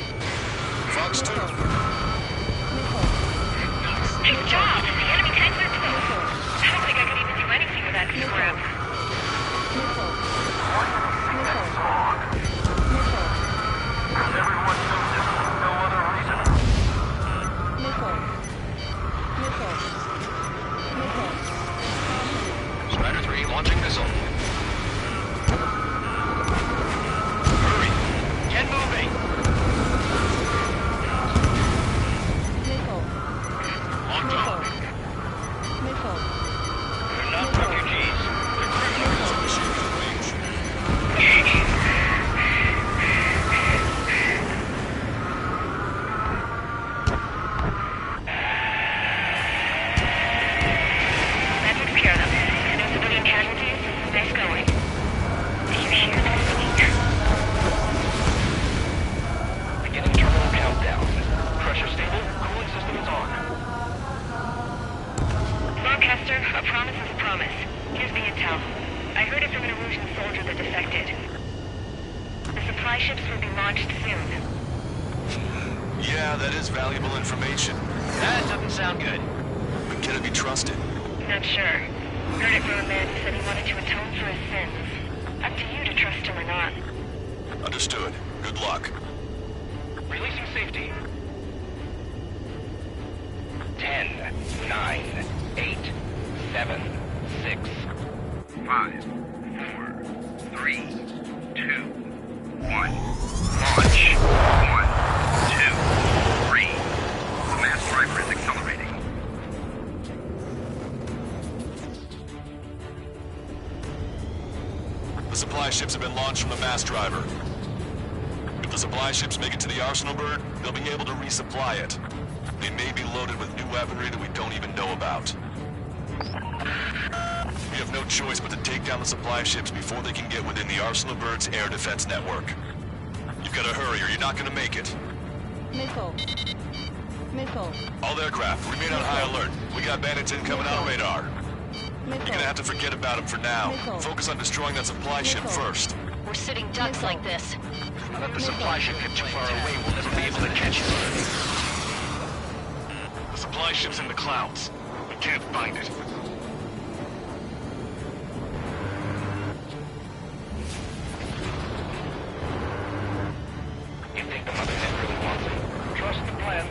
Fox 2. Good job! The enemy tanks are close. I don't think I could even do anything with that scrap. Missile. Missile. Everyone knows this for no other reason. Missile. Missile. Missile. Strider 3 launching missile. Hurry! Get moving! Missile. Locked on. Missile. They're not refugees. They're criminals. That takes care of them. No civilian casualties. Nice going. Do you hear that squeak? Beginning terminal countdown. Pressure stable. Cooling system is on. Lancaster, a promise is a promise. Here's the intel. I heard it from an Illusion soldier that defected. The supply ships will be launched soon. Yeah, that is valuable information. That doesn't sound good. But can it be trusted? Not sure. Heard it from a man who said he wanted to atone for his sins. Up to you to trust him or not. Understood. Good luck. Releasing safety. 10, 9, 8, 7, 6. 5, 4, 3, 2, 1. Launch. 1, 2, 3. The mass driver is accelerating. The supply ships have been launched from the mass driver. If the supply ships make it to the arsenal bird, they'll be able to resupply it. They may be loaded with new weaponry that we don't even know about. We have no choice but to take down the supply ships before they can get within the Arsenal Bird's air defense network. You've got to hurry or you're not going to make it. Missile. Missile. All aircraft, remain on high alert. We got bandits incoming on radar. Missile. You're gonna have to forget about them for now. Missile. Focus on destroying that supply ship first. We're sitting ducks like this. Let the supply ship get too far away, we'll never be able to catch it. The supply ship's in the clouds. We can't find it. You think the Mother Hen really wants it? Trust the plan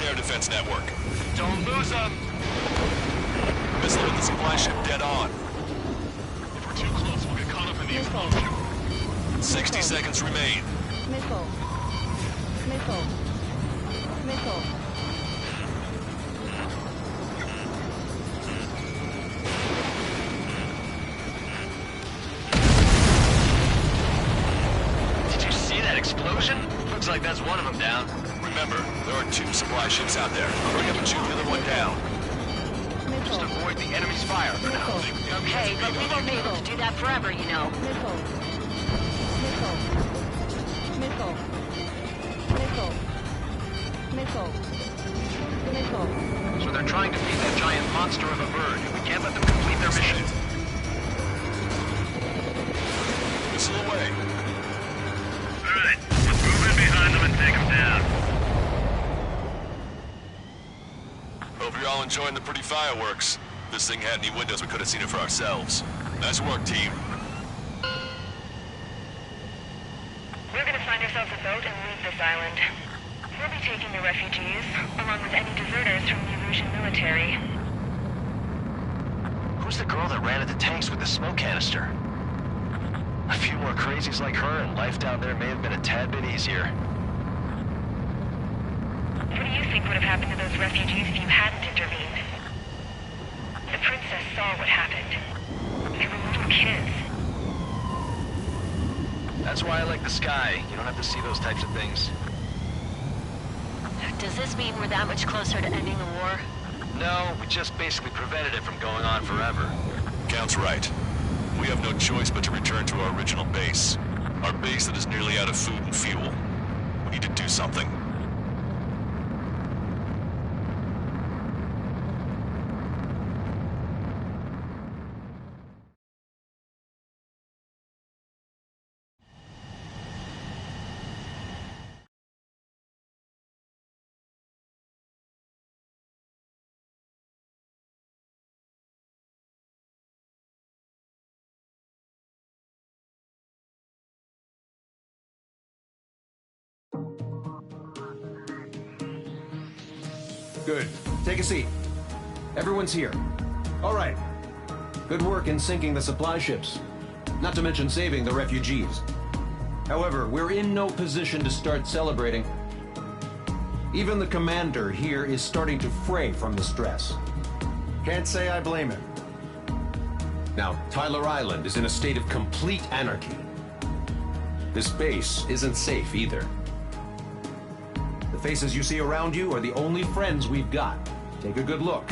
air defense network. Don't lose them. Missile with the supply ship dead on. If we're too close, we'll get caught up in the explosion. 60 seconds remain. Missile. Missile. Missile. Did you see that explosion? Looks like that's one of them down. Remember, there are 2 supply ships out there. Hurry up and shoot the other one down. Just avoid the enemy's fire for now. Okay, but we won't be able to do that forever, you know. Missile. Missile. Missile. Missile. Missile. Missile. So they're trying to feed that giant monster of a bird. We can't let them complete their mission. Missile away. Alright, let's move in behind them and take them down. Hope you're all enjoying the pretty fireworks. If this thing had any windows, we could have seen it for ourselves. Nice work, team. We're gonna find ourselves a boat and leave this island. We'll be taking the refugees, along with any deserters from the Erusian military. Who's the girl that ran at the tanks with the smoke canister? A few more crazies like her and life down there may have been a tad bit easier. What do you think would have happened to those refugees if you hadn't intervened? The princess saw what happened. They were little kids. That's why I like the sky. You don't have to see those types of things. Does this mean we're that much closer to ending the war? No, we just basically prevented it from going on forever. Count's right. We have no choice but to return to our original base. Our base that is nearly out of food and fuel. We need to do something. Good. Take a seat. Everyone's here. All right. Good work in sinking the supply ships. Not to mention saving the refugees. However, we're in no position to start celebrating. Even the commander here is starting to fray from the stress. Can't say I blame him. Now, Tyler Island is in a state of complete anarchy. This base isn't safe either. The faces you see around you are the only friends we've got. Take a good look.